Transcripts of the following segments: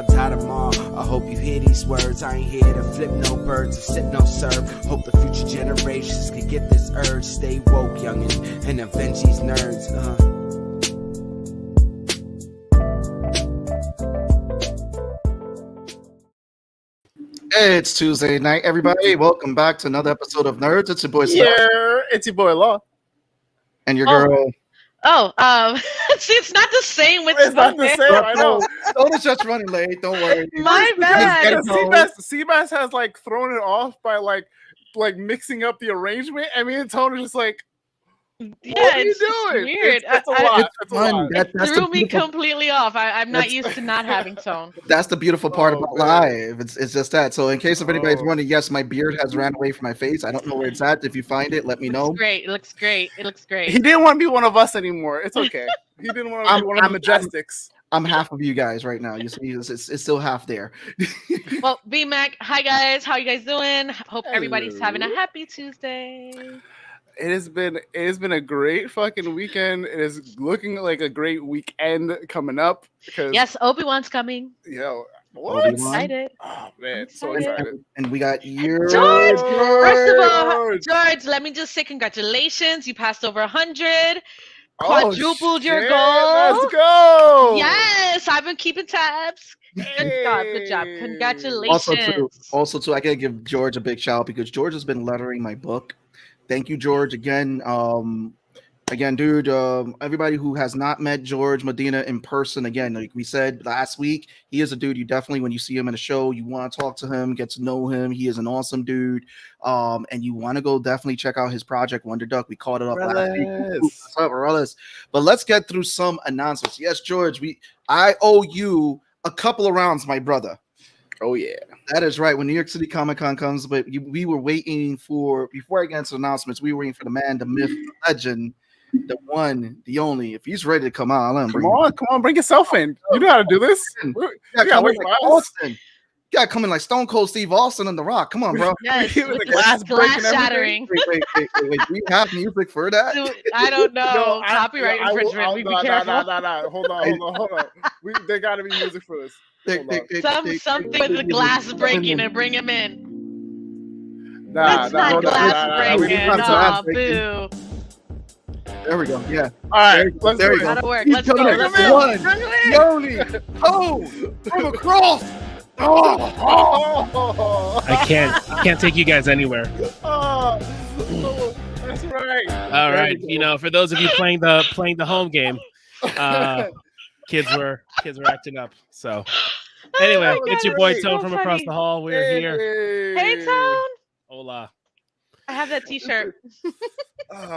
I die tomorrow. I hope you hear these words. I ain't here to flip no birds or sit no serve. Hope the future generations can get this urge. Stay woke, youngin', and avenge these nerds. It's Tuesday night, everybody. Welcome back to another episode of Nerds. It's your boy Seth. Yeah, it's your boy Law. And your girl. See, it's not the same with It's not the same. I know. Don't just running late. Don't worry. My bad. Seabass has like thrown it off by like mixing up the arrangement. I mean, Tone is just like, Yeah, what are you it's doing? weird. It's a lot. It's fun. That's threw me beautiful- completely off. I'm not used to not having tone. That's the beautiful part about man. live. It's just that. So in case if anybody's wondering, yes, my beard has ran away from my face. I don't know where it's at. If you find it, let me know. Great. It looks great. It looks great. He didn't want to be one of us anymore. It's okay. He didn't want to be one of the Majestics. I'm half of you guys right now. You see, it's still half there. Well, B-Mac, hi guys. How you guys doing? Hope everybody's Hello. having a happy Tuesday. It has been a great fucking weekend. It is looking like a great weekend coming up. Because Yes, Obi-Wan's coming. What? Obi-Wan. Excited. Oh man, so Excited. excited. And we got your George! First of all, George! George, let me just say congratulations. You passed over 100. Oh, Quadrupled your shit, goal. Let's go. Yes, I've been keeping tabs. Good job. Good job. Yay. Congratulations. Also too, I gotta give George a big shout out because George has been lettering my book. Thank you, George. Again, dude. Everybody who has not met George Medina in person, again, like we said last week, he is a dude. You definitely, when you see him in a show, you want to talk to him, get to know him. He is an awesome dude. And you want to go definitely check out his project, Wonder Duck. We called it up last week. What's up, Morales? But let's get through some announcements. Yes, George, I owe you a couple of rounds, my brother. Oh yeah. That is right. When New York City Comic Con comes, but we were waiting for, before I get into announcements, we were waiting for the man, the myth, the legend, the one, the only. If he's ready to come out, I'll let him bring him. Come on, bring yourself in. You know how to do this. You You gotta gotta come wait in for like us. Austin. You gotta come in like Stone Cold Steve Austin on The Rock. Come on, bro. Yes, With with the the glass breaking glass shattering. Wait. Do you have music for that? Dude, I don't know. Copyright I will- infringement. We be no, careful. no. Hold on. There gotta be music for this. Something with the glass breaking and bring him in. That's not glass We breaking. need glass Oh, breaking. boo. There we go. Yeah. All right, let's There do you it. go. Gotta work. He's Let's go. coming in. Let's Bring him go. in. One, the only, oh, from across. Oh. I can't take you guys anywhere. Oh, that's right. All right, for those of you playing the home game, kids were acting up. So anyway, Oh, it's your that boy was Tone so from across funny. the hall. We're here. Hey, Tone. Hola. I have that T-shirt.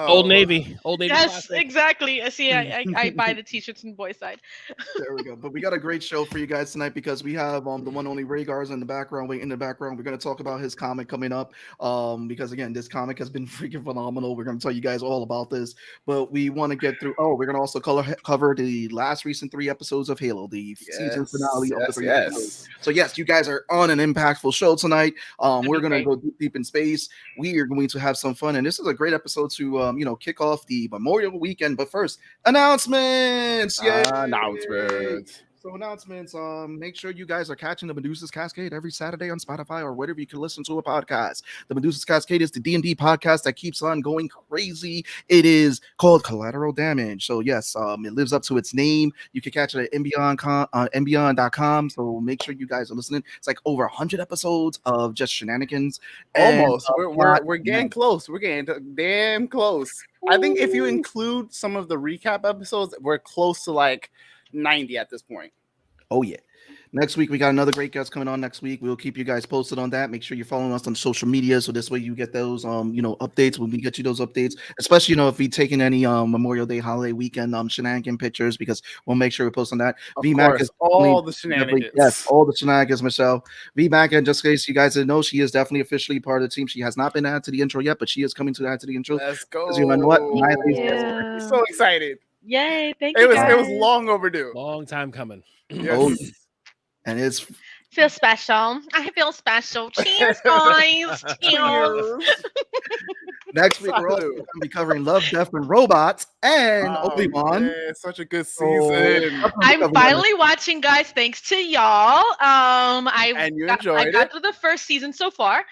Old Navy. Yes, Classic. exactly. See, I buy the T-shirts in boy side. There we go. But we got a great show for you guys tonight because we have the one only Rhaegar's in the background. Wait, in the background, we're going to talk about his comic coming up. Because again, this comic has been freaking phenomenal. We're going to tell you guys all about this. But we want to get through. Oh, we're going to also cover the last recent 3 episodes of Halo, the season finale of the 3 episodes. So yes, you guys are on an impactful show tonight. We're going to go deep in space. We are going to have some fun, and this is a great episode to kick off the Memorial Weekend. But first, announcements. Yay! Announcements. So announcements. Make sure you guys are catching the Medusa's Cascade every Saturday on Spotify or wherever you can listen to a podcast. The Medusa's Cascade is the D&D podcast that keeps on going crazy. It is called Collateral Damage. So yes, it lives up to its name. You can catch it at mbeyond.com. So make sure you guys are listening. It's like over 100 episodes of just shenanigans. Almost. We're getting close. We're getting damn close. I think if you include some of the recap episodes, we're close to like 90 at this point. Oh yeah. Next week we got another great guest coming on next week. We'll keep you guys posted on that. Make sure you're following us on social media so this way you get those updates when we get you those updates, especially if we taking any Memorial Day holiday weekend shenanigan pictures, because we'll make sure we post on that. VMAC is all the shenanigans. Yes, all the shenanigans, Michelle. VMAC, and just in case you guys didn't know, she is definitely officially part of the team. She has not been added to the intro yet, but she is coming to add to the intro. Let's go. You know what? Yeah. So excited. Yay! Thank It you. was guys. long overdue. Long time coming. Yes. Oh, and it's Feel special. I feel special. Cheers, guys. Cheers. Next week, we're also Salud. going to be covering Love, Death, and Robots and Oh, Obi-Wan. yeah, such a good So, season. I'm finally watching, guys, thanks to y'all. And you I enjoyed got it. through the first season so far.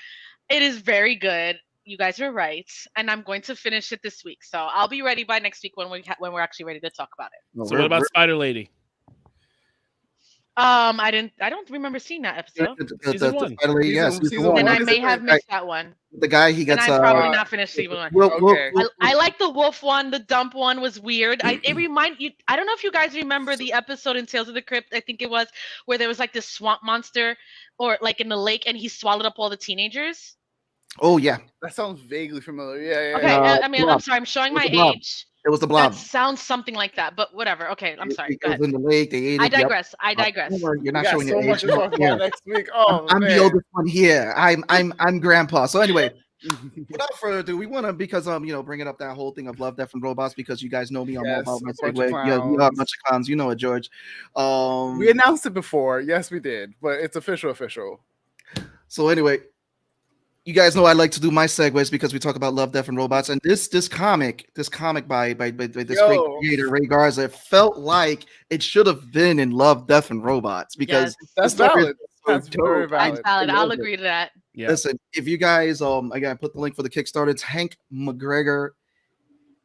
It is very good. You guys are right, and I'm going to finish it this week. So I'll be ready by next week when we're actually ready to talk about it. So what about Spider Lady? I don't remember seeing that episode, Season one. Season and one. I Is may it have right? missed that one. The guy he And gets. I'm probably not finished season one. Okay. I like the wolf one. The dump one was weird. It remind you. I don't know if you guys remember the episode in Tales of the Crypt. I think it was where there was like this swamp monster, or like in the lake, and he swallowed up all the teenagers. Oh yeah, That sounds vaguely familiar. Yeah. Okay, I mean, I'm Blob. sorry. I'm showing It was my the Blob. age. it was the That Blob. sounds something like that, but whatever. Okay, I'm sorry. It Go was ahead. in the lake. They ate it. I Yep. digress. I digress. Don't worry, you're We not got showing so your much age. to talk Yeah. about next week. Oh, I'm man. the oldest one here. I'm grandpa. So anyway, without further ado, we want to because bringing up that whole thing of Love, Death, and Robots because you guys know me. I'm all Yes, about my a bunch of segue. Yeah, we are a clowns. bunch of clowns. You know it, George. We announced it before. Yes, we did, but it's official. So anyway, you guys know I like to do my segues because we talk about Love, Death, and Robots, and this comic by this great Yo. creator Ray Garza, it felt like it should have been in Love, Death, and Robots because Yes. That's the story is valid. so That's very dope. valid. That's valid. I I'll love it. agree to that. Yeah. Listen, if you guys again, I put the link for the Kickstarter. Tank McGregor.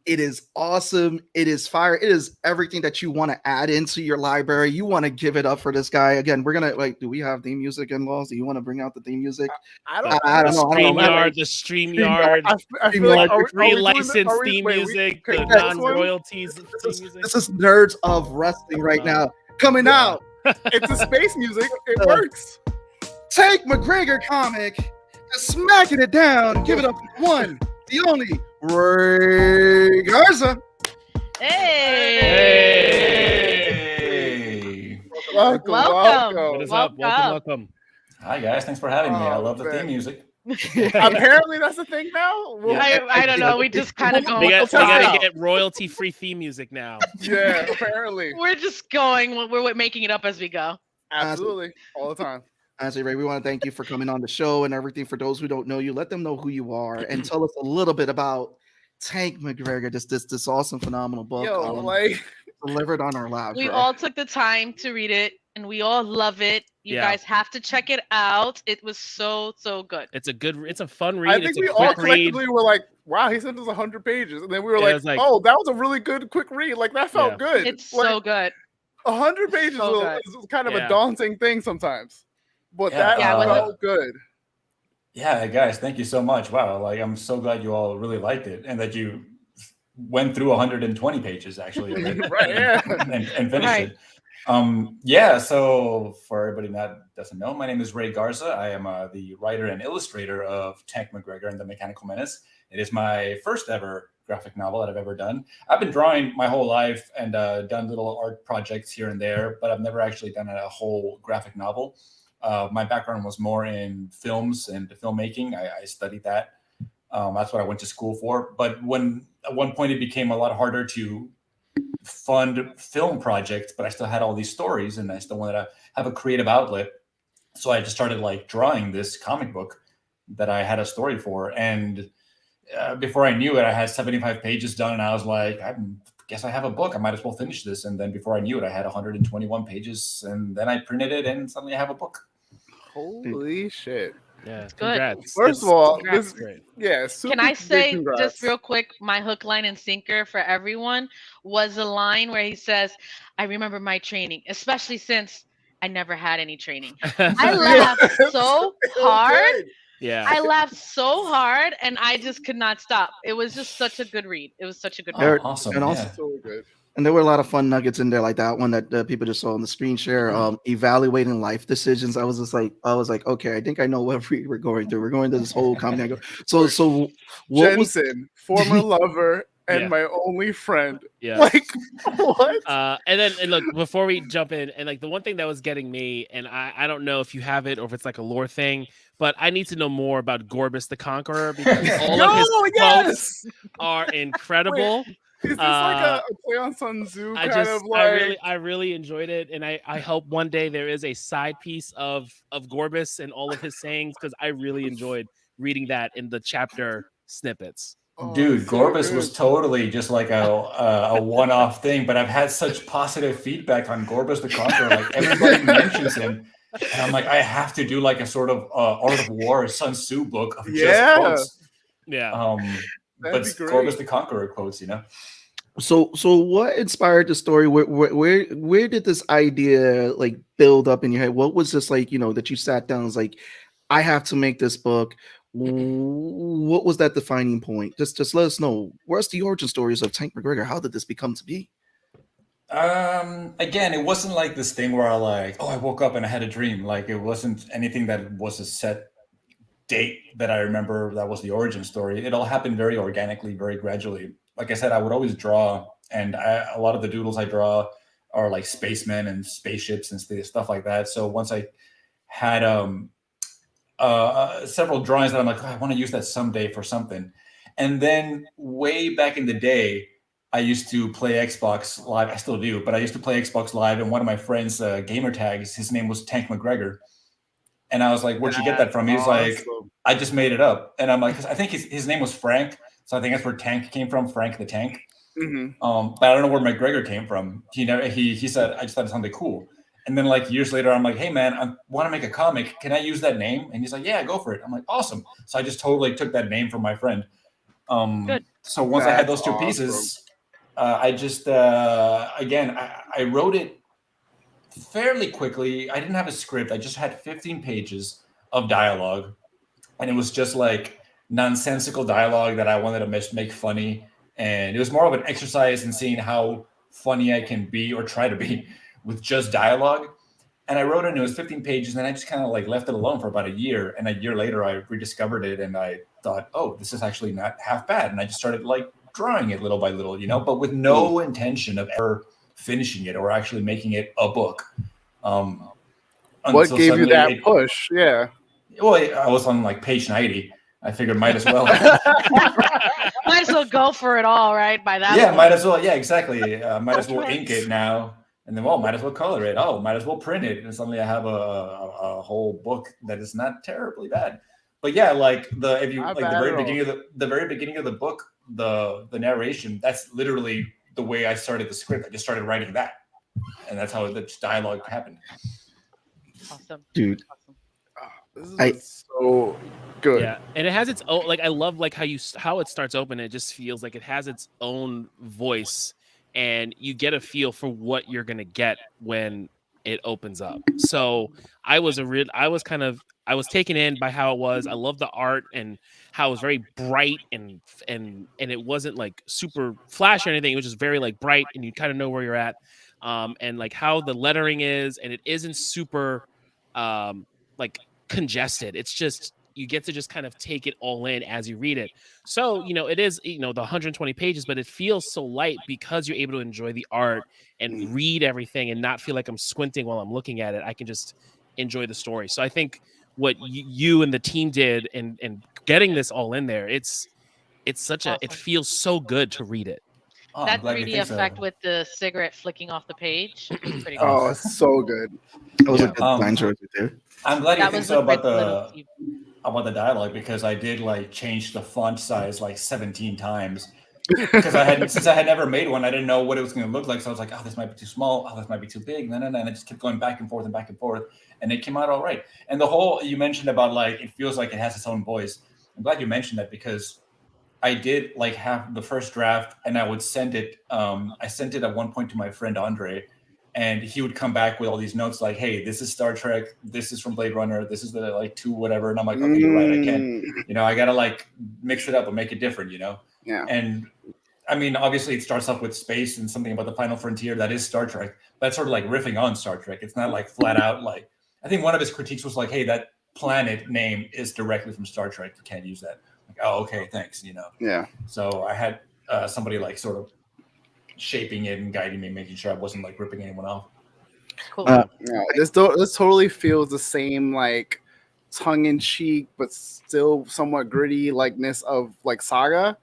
It is awesome. It is fire. It is everything that you want to add into your library. You want to give it up for this guy. Again, we're gonna do we have theme music in laws? Do you want to bring out the theme music? I don't I know. don't know. The StreamYard, I feel like are we free doing the- licensed are we- theme wait, music, okay, the this one? non-royalties theme music. This is nerds of wrestling right now. Coming out. It's a space music. It works. Tank McGregor comic. Just smacking it down. Give it up for one, the only Ray Garza. Hey. Welcome. Welcome. What is up? Welcome. Hi guys, thanks for having me. I Oh, love the man. theme music. Apparently, that's the thing now. I don't know. We just kind of We going. got, We'll we test it got to out. get royalty-free theme music now. Yeah, apparently. We're just going. We're making it up as we go. Absolutely. All the time. Honestly, Ray, we want to thank you for coming on the show and everything. For those who don't know you, let them know who you are and tell us a little bit about Tank McGregor. This awesome, phenomenal book. Yo, like, delivered on our laps. We Ray. all took the time to read it, and we all love it. You Yeah. guys have to check it out. It was so good. It's a fun read. I think It's a we all quick read. collectively were like, wow, he sent us 100 pages. And then we were Yeah, it like, was like- oh, that was a really good quick read. Like, that felt Yeah. good. It's like, so good. 100 pages So is kind of Yeah. a daunting thing sometimes. But Yeah, that Yeah, felt good. Yeah, guys, thank you so much. Wow, like I'm so glad you all really liked it and that you went through 120 pages actually of it Right, yeah. and finished Right. it. Yeah, so for everybody that doesn't know, my name is Ray Garza. I am the writer and illustrator of Tank McGregor and the Mechanical Menace. It is my first ever graphic novel that I've ever done. I've been drawing my whole life and done little art projects here and there, but I've never actually done a whole graphic novel. My background was more in films and filmmaking. I studied that. That's what I went to school for. But when at one point it became a lot harder to fund film projects, but I still had all these stories and I still wanted to have a creative outlet. So I just started like drawing this comic book that I had a story for. And before I knew it, I had 75 pages done. And I was like, I guess I have a book. I might as well finish this. And then before I knew it, I had 121 pages. And then I printed it and suddenly I have a book. Holy shit. Yeah, good. congrats. First of all, Congrats. this, Great. yeah, super Can I big say congrats. just real quick, my hook, line, and sinker for everyone was a line where he says, "I remember my training, especially since I never had any training." I laughed so hard. Yeah. I laughed so hard, and I just could not stop. It was just such a good read. It was such a good Oh, read. Eric, awesome. and also- yeah. So good. And there were a lot of fun nuggets in there, like that one that people just saw on the screen share. Evaluating life decisions. I was like, okay, I think I know what we're going through. We're going to this whole comedy angle. So what was Jensen, former lover and Yeah. my only friend. Yeah. Like, what? And look, before we jump in, and like the one thing that was getting me, and I don't know if you have it or if it's like a lore thing, but I need to know more about Gorbis the Conqueror because all of his quotes are incredible. Is this like a play on Sun Tzu kind of like? I really enjoyed it, and I hope one day there is a side piece of Gorbis and all of his sayings, because I really enjoyed reading that in the chapter snippets. Dude, So Gorbis good. was totally just like a one-off thing, but I've had such positive feedback on Gorbis the Conqueror. Like everybody mentions him, and I'm like, I have to do like a sort of Art of War Sun Tzu book of just quotes. Yeah. But Gorbis the Conqueror quotes, So what inspired the story? Where did this idea like build up in your head? What was this like, that you sat down and was like, I have to make this book? What was that defining point? Just let us know. Where's the origin stories of Tank McGregor? How did this become to be? Again, it wasn't like this thing where I woke up and I had a dream. Like it wasn't anything that was a set date that I remember that was the origin story. It all happened very organically, very gradually. Like I said, I would always draw, and a lot of the doodles I draw are like spacemen and spaceships and stuff like that. So once I had several drawings that I'm like, I want to use that someday for something. And then way back in the day, I used to play Xbox Live. I still do, but I used to play Xbox Live, and one of my friends' gamer tags, his name was Tank McGregor. And I was like, where'd you get that from? He was like, I just made it up. And I'm like, I think his name was Frank. So I think that's where Tank came from, Frank the Tank. Mm-hmm. But I don't know where McGregor came from. He said, I just thought it sounded cool. And then like years later, I'm like, hey man, I want to make a comic. Can I use that name? And he's like, yeah, go for it. I'm like, awesome. So I just totally took that name from my friend. So once I had those two pieces, I just, again, I wrote it fairly quickly. I didn't have a script. I just had 15 pages of dialogue. And it was just like nonsensical dialogue that I wanted to make funny. And it was more of an exercise in seeing how funny I can be or try to be with just dialogue. And I wrote it and it was 15 pages. And then I just kind of like left it alone for about a year. And a year later, I rediscovered it and I thought, oh, this is actually not half bad. And I just started like drawing it little by little, but with no intention of ever finishing it or actually making it a bok. What gave you that push? Yeah. Well, I was on like page 90. I figured might as well. Might as well go for it all, right? By that Yeah, point. might as well. Yeah, exactly. Might as well ink it now. And then, might as well color it. Oh, might as well print it. And suddenly I have a whole book that is not terribly bad. But yeah, like the very beginning of the book, the narration, that's literally the way I started the script. I just started writing that. And that's how the dialogue happened. Awesome. Dude. This is so good. Yeah, and it has its own. Like I love like how it starts open. It just feels like it has its own voice, and you get a feel for what you're gonna get when it opens up. So I was taken in by how it was. I love the art and how it was very bright and it wasn't like super flash or anything. It was just very like bright, and you kind of know where you're at. And like how the lettering is, and it isn't super like congested. It's just you get to just kind of take it all in as you read it. So it is the 120 pages, but it feels so light because you're able to enjoy the art and read everything and not feel like I'm squinting while I'm looking at it. I can just enjoy the story. So I think what you and the team did and getting this all in there, it's such awesome. It feels so good to read it. That 3D effect with the cigarette flicking off the page was pretty cool. cool. It's so good. That was a good design choice there. I'm glad you think so about the dialogue, because I did like change the font size like 17 times because since I had never made one, I didn't know what it was going to look like. So I was like, oh, this might be too small. Oh, this might be too big. No. And I just kept going back and forth, and it came out all right. And the whole you mentioned about like it feels like it has its own voice. I'm glad you mentioned that, because I did like have the first draft and I would send it. I sent it at one point to my friend Andre, and he would come back with all these notes like, hey, this is Star Trek. This is from Blade Runner. This is the like 2 whatever. And I'm like, okay, you're right. I can't, I got to like mix it up and make it different, Yeah. And I mean, obviously it starts off with space and something about the final frontier that is Star Trek, but it's sort of like riffing on Star Trek. It's not like flat out like, I think one of his critiques was like, hey, that planet name is directly from Star Trek. You can't use that. Like, oh, okay, thanks. Yeah. So I had somebody like sort of shaping it and guiding me, making sure I wasn't like ripping anyone off. Cool. Yeah, this totally feels the same like tongue in cheek, but still somewhat gritty likeness of like Saga.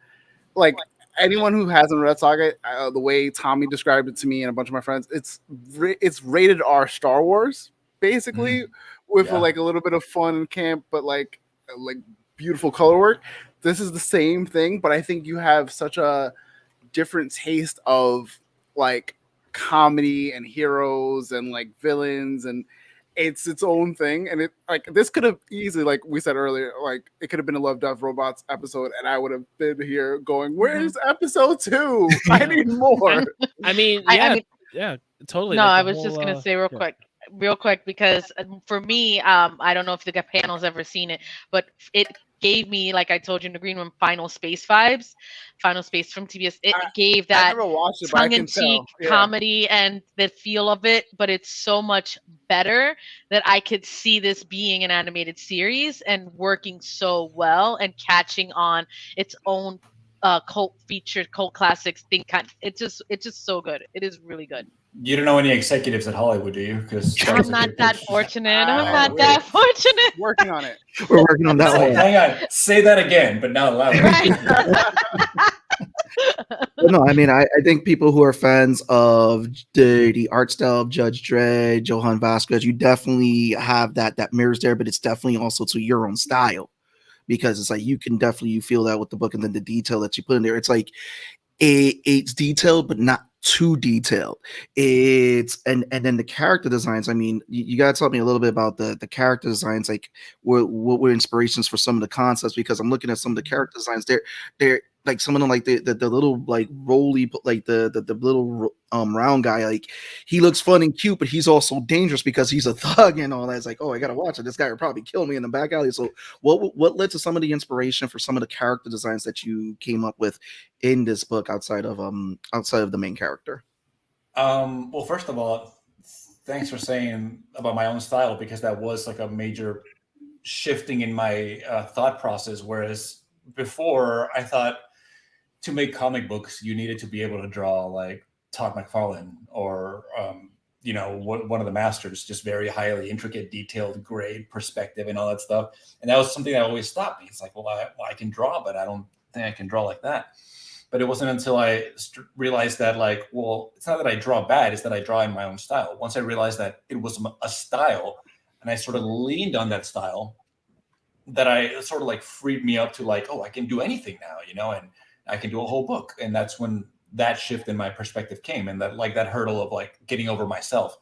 Like anyone who hasn't read Saga, the way Tommy described it to me and a bunch of my friends, it's rated R Star Wars basically, with like a little bit of fun and camp, but like beautiful color work. This is the same thing, but I think you have such a different taste of like comedy and heroes and like villains, and it's its own thing. And it like this could have easily, like we said earlier, like it could have been a Love Death Robots episode, and I would have been here going, "Where's episode 2? I need more." I mean, yeah, totally. No, like I the was just whole, gonna say real quick, because for me, I don't know if the panel's ever seen it, but it gave me, like I told you in the green room, Final Space vibes, Final Space from TBS. It gave I that never watched it, but I can tongue-in-cheek tell. Yeah. comedy and the feel of it, but it's so much better that I could see this being an animated series and working so well and catching on its own cult classics thing. It's just so good. It is really good. You don't know any executives at Hollywood, do you? Because I'm not that fortunate. I'm not that fortunate. Working on it. We're working on that Say, one. hang on, say that again, but not loud. Right. But no, I mean, I think people who are fans of the art style of Judge Dredd, Johann Vasquez, you definitely have that mirrors there, but it's definitely also to your own style, because it's like you feel that with the book, and then the detail that you put in there. It's like it's detailed, but not too detailed. It's and then the character designs. I mean, you gotta tell me a little bit about the character designs. Like, what were inspirations for some of the concepts? Because I'm looking at some of the character designs. They're like some of them, like the little like roly, like the little round guy. Like, he looks fun and cute, but he's also dangerous because he's a thug and all that. It's like, oh, I gotta watch it. This guy would probably kill me in the back alley. So what led to some of the inspiration for some of the character designs that you came up with in this book outside of the main character? Well, first of all, thanks for saying about my own style, because that was like a major shifting in my thought process. Whereas before, I thought to make comic books, you needed to be able to draw like Todd McFarlane or one of the masters, just very highly intricate, detailed, grade perspective and all that stuff. And that was something that always stopped me. It's like, well, I can draw, but I don't think I can draw like that. But it wasn't until I realized that, like, well, it's not that I draw bad, it's that I draw in my own style. Once I realized that it was a style, and I sort of leaned on that style, that I sort of like freed me up to like, oh, I can do anything now, and I can do a whole book. And that's when that shift in my perspective came, and that hurdle of like getting over myself.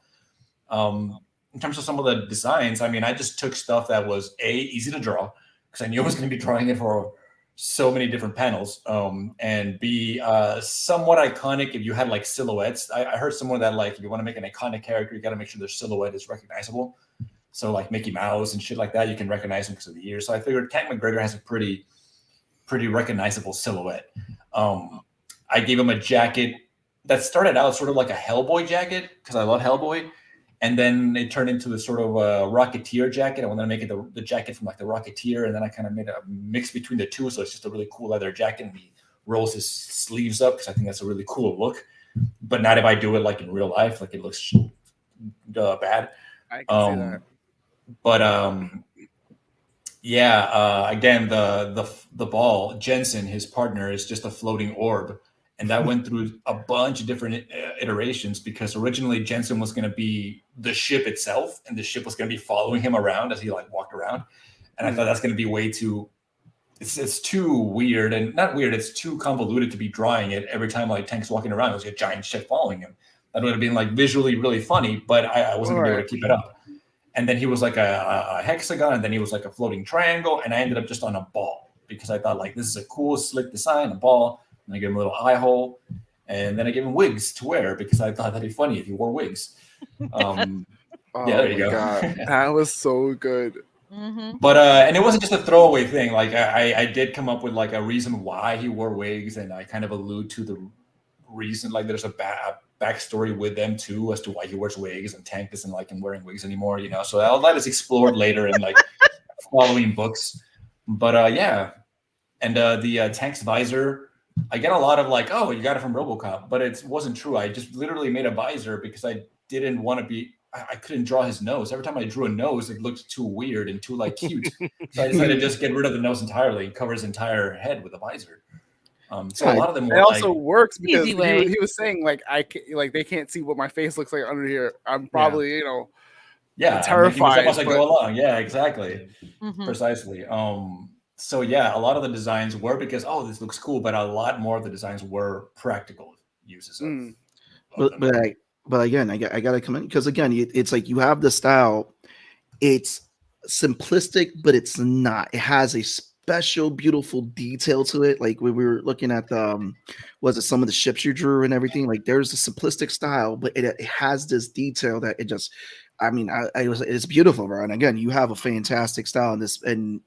In terms of some of the designs, I mean, I just took stuff that was easy to draw, because I knew I was going to be drawing it for so many different panels, and be somewhat iconic. If you had like silhouettes, I heard somewhere that like if you want to make an iconic character, you got to make sure their silhouette is recognizable. So like Mickey Mouse and shit like that, you can recognize them because of the ears. So I figured Tank McGregor has a pretty recognizable silhouette. I gave him a jacket that started out sort of like a Hellboy jacket, because I love Hellboy. And then it turned into a sort of a Rocketeer jacket. I wanted to make it the jacket from like the Rocketeer. And then I kind of made a mix between the two. So it's just a really cool leather jacket. And he rolls his sleeves up, because I think that's a really cool look. But not if I do it like in real life. Like, it looks bad. I can see that. But again, the ball, Jensen, his partner, is just a floating orb. And that went through a bunch of different iterations, because originally Jensen was going to be the ship itself, and the ship was going to be following him around as he like walked around. And I thought that's going to be way too, it's too weird, and not weird, it's too convoluted to be drawing it every time like Tank's walking around. It was a giant ship following him. That would have been like visually really funny, but I wasn't going to be able to keep it up. And then he was like a hexagon, and then he was like a floating triangle, and I ended up just on a ball, because I thought like, this is a cool slick design, a ball. And I gave him a little eye hole, and then I gave him wigs to wear, because I thought that'd be funny if he wore wigs. There you go. God. That was so good. Mm-hmm. But and it wasn't just a throwaway thing. Like I did come up with like a reason why he wore wigs, and I kind of allude to the reason. Like, there's a backstory with them too, as to why he wears wigs, and Tank doesn't like him wearing wigs anymore. So all that is explored later in like following books. But and the Tank's visor, I get a lot of like, oh, you got it from RoboCop, but it wasn't true. I just literally made a visor because I didn't want to be. I couldn't draw his nose. Every time I drew a nose, it looked too weird and too like cute. So I decided to just get rid of the nose entirely and cover his entire head with a visor. So a lot of them It were also like, works because Easy way. he was saying like like they can't see what my face looks like under here. I'm probably yeah, I'm making this up terrified. as I go along. Yeah, exactly. Mhm. Precisely. So yeah, a lot of the designs were because this looks cool, but a lot more of the designs were practical uses of, Mm. of them. But again, I got to come in because again, it's like you have the style. It's simplistic, but it's not. It has a special, beautiful detail to it. Like when we were looking at the, was it some of the ships you drew and everything? Like there's a simplistic style, but it has this detail that it just. I mean, it's beautiful, bro. And again, you have a fantastic style in this, and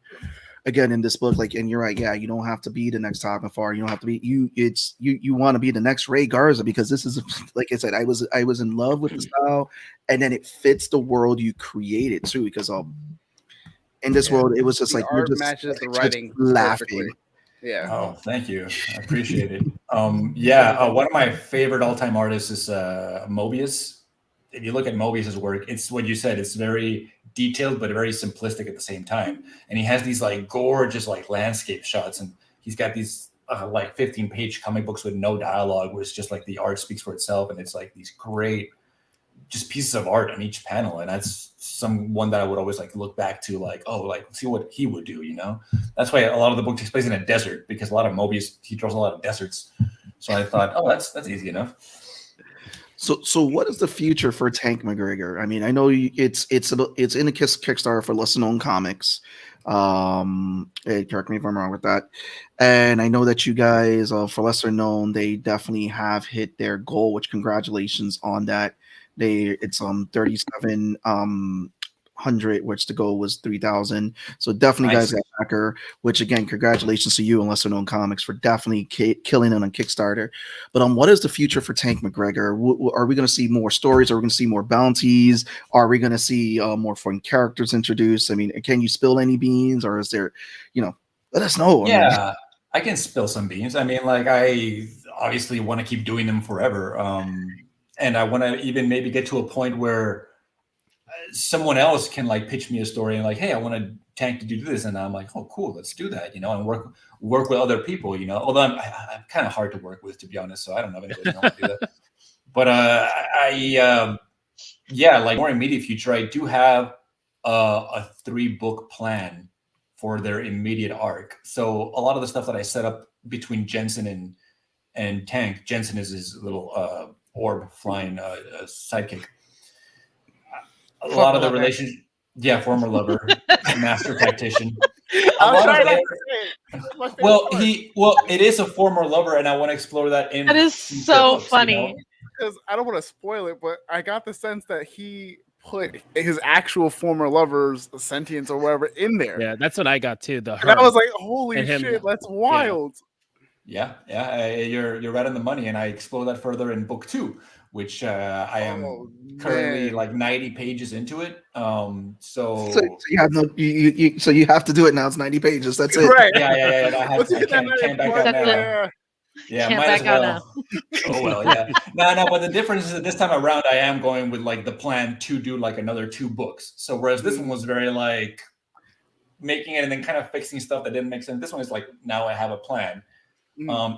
again in this book, like, and you're right, yeah, you don't have to be the next Top Far, you don't have to be you want to be the next Ray Garza, because this is like I said, I was in love with the style, and then it fits the world you created too, because in this world it was just The like you're art just matches the just writing laughing. perfectly. Yeah. Oh, thank you. I appreciate it. Yeah, one of my favorite all-time artists is Mobius. If you look at Mobius's work, it's what you said. It's very detailed, but very simplistic at the same time. And he has these like gorgeous like landscape shots, and he's got these like 15-page comic books with no dialogue, where it's just like the art speaks for itself, and it's like these great just pieces of art on each panel. And that's one that I would always like look back to, like, oh, like see what he would do, you know. That's why a lot of the book takes place in a desert, because a lot of Mobius, he draws a lot of deserts. So I thought, oh, that's easy enough. So what is the future for Tank McGregor? I mean, I know it's in a Kickstarter for lesser known comics. Correct me if I'm wrong with that. And I know that you guys, for lesser known, they definitely have hit their goal, which congratulations on that. It's 37 100, which the goal was 3,000. So definitely, Nice. guys, got backer. Which again, congratulations to you and lesser known comics for definitely killing it on Kickstarter. But what is the future for Tank McGregor? Are we going to see more stories? Are we going to see more bounties? Are we going to see more fun characters introduced? I mean, can you spill any beans, or is there, let us know. Yeah, I can spill some beans. I mean, like, I obviously want to keep doing them forever. And I want to even maybe get to a point where someone else can like pitch me a story and like, hey, I want a Tank to do this, and I'm like, oh, cool, let's do that, and work with other people, Although I'm kind of hard to work with, to be honest, so I don't know if anybody wants to do that. But like more immediate future, I do have a 3-book plan for their immediate arc. So a lot of the stuff that I set up between Jensen and Tank, Jensen is his little orb flying sidekick. A lot of the relationship, former lover, master tactician. It is a former lover, and I want to explore that in. That is so funny. Because I don't want to spoil it, but I got the sense that he put his actual former lover's sentience or whatever in there. Yeah, that's what I got too. And I was like, holy shit, that's wild. Yeah, you're right on the money, and I explore that further in book 2, which I am currently like 90 pages into it. So you have so you have to do it now. It's 90 pages. That's it. Right. Yeah. I can't back out now. Yeah, can't might back as well. out Oh well, yeah. No. But the difference is that this time around, I am going with like the plan to do like another 2 books. So whereas this one was very like making it and then kind of fixing stuff that didn't make sense, this one is like, now I have a plan.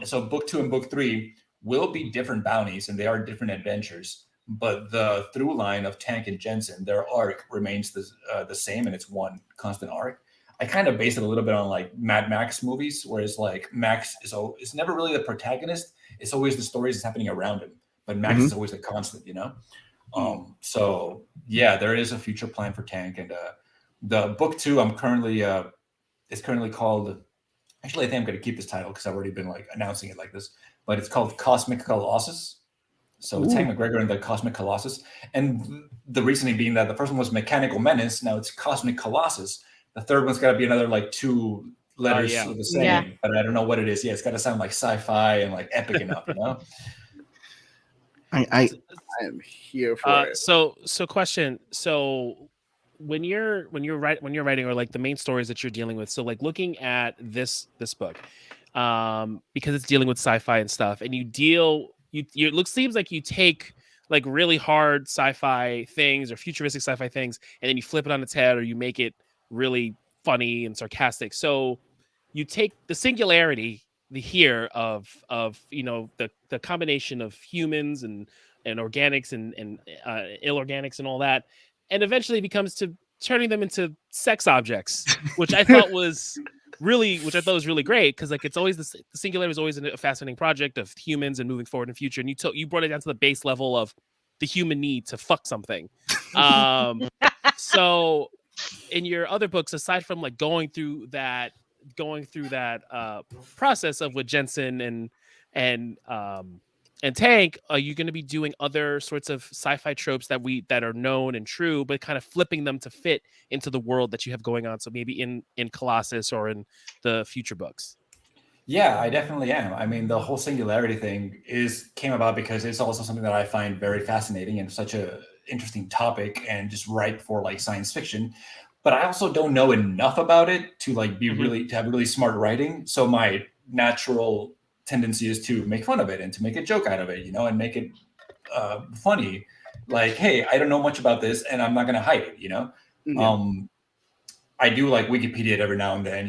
So book 2 and book 3 will be different bounties, and they are different adventures, but the through line of Tank and Jensen, their arc remains the same, and it's one constant arc. I kind of base it a little bit on like Mad Max movies, whereas like Max is never really the protagonist. It's always the stories that's happening around him, but Max is always the constant, So yeah, there is a future plan for Tank, and the book 2 I'm currently is currently called. Actually, I think I'm going to keep this title because I've already been like announcing it like this, but it's called Cosmic Colossus. So it's Tank McGregor and the Cosmic Colossus. And the reasoning being that the first one was Mechanical Menace. Now it's Cosmic Colossus. The third one's got to be another like 2 letters of the same, but I don't know what it is. Yeah, it's got to sound like sci-fi and like epic enough, I am here for it. So question. So when you're writing, or like the main stories that you're dealing with, so like looking at this book, because it's dealing with sci-fi and stuff, and seems like you take like really hard sci-fi things or futuristic sci-fi things, and then you flip it on its head, or you make it really funny and sarcastic. So you take the singularity here of the combination of humans and organics and inorganics and all that, and eventually becomes to turning them into sex objects, which I thought was really great, because like it's always the Singularity is always a fascinating project of humans and moving forward in the future, and you brought it down to the base level of the human need to fuck something. So in your other books, aside from like going through that process of with Jensen and Tank, are you going to be doing other sorts of sci-fi tropes that are known and true, but kind of flipping them to fit into the world that you have going on? So maybe in Colossus or in the future books. Yeah, I definitely am. I mean, the whole singularity thing came about because it's also something that I find very fascinating and such a interesting topic and just ripe for like science fiction. But I also don't know enough about it to like be to have really smart writing. So my natural tendency is to make fun of it and to make a joke out of it, and make it funny. Like, hey, I don't know much about this, and I'm not going to hide it. Yeah. I do like Wikipedia it every now and then,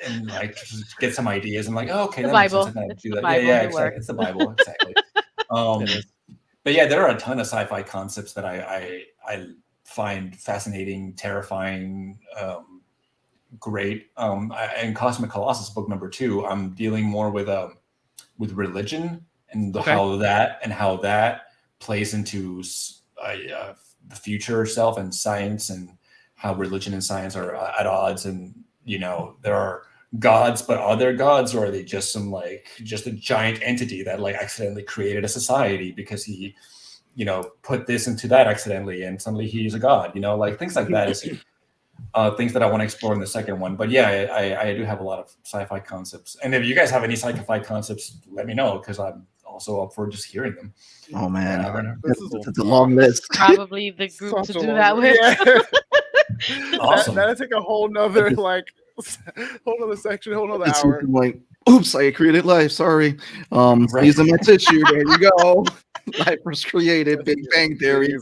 and like just get some ideas. I'm like, oh, okay, The that Bible. makes sense. It's Do the that. Bible. Yeah, It exactly. works. It's the Bible, exactly. But yeah, there are a ton of sci-fi concepts that I find fascinating, terrifying, great. In Cosmic Colossus, book number 2, I'm dealing more with religion and how that plays into the future self and science, and how religion and science are at odds. And there are gods, but are there gods, or are they just just a giant entity that like accidentally created a society because he put this into that accidentally, and suddenly he's a god, like things like that is things that I want to explore in the second one. But yeah, I do have a lot of sci-fi concepts, and if you guys have any sci-fi concepts, let me know, because I'm also up for just hearing them. Oh man, It's a long list. Probably the group to do that with. Yeah. Awesome. That'll take a whole nother whole nother section, whole nother hour. Like, oops, I created life. Sorry. Right. These are my tissue. There you go. Life was created. Big Bang Theory.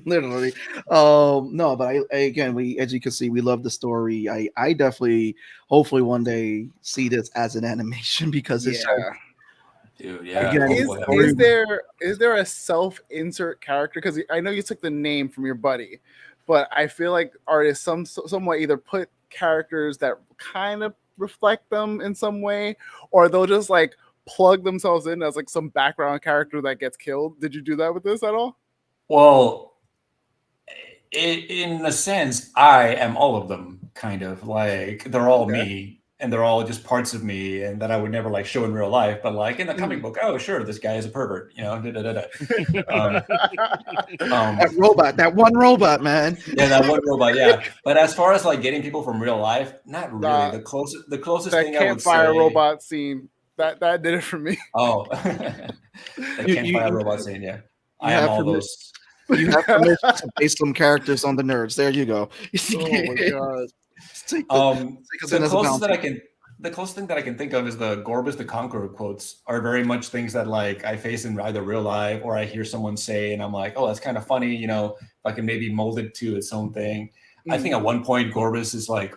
Literally. No, but I again, as you can see, we love the story. I definitely, hopefully, one day see this as an animation, because it's Dude, yeah. Again, is there a self-insert character? Because I know you took the name from your buddy, but I feel like artists somewhat either put characters that kind of reflect them in some way, or they'll just like plug themselves in as like some background character that gets killed. Did you do that with this at all? Well, in a sense, I am all of them, kind of. Like, they're all me, and they're all just parts of me, and that I would never like show in real life. But like in the comic book, oh sure, this guy is a pervert, that one robot, man. Yeah, that one robot. Yeah, but as far as like getting people from real life, not really. The closest that thing I would say. campfire robot scene that did it for me. Oh, the campfire robot scene. Yeah, I am all those. You have permission to base some characters on the nerds. There you go. Oh my god. The closest thing that I can think of is the Gorbis the Conqueror quotes are very much things that like I face in either real life, or I hear someone say and I'm like, oh, that's kind of funny, if I can maybe mold it to its own thing. I think at one point Gorbis is like,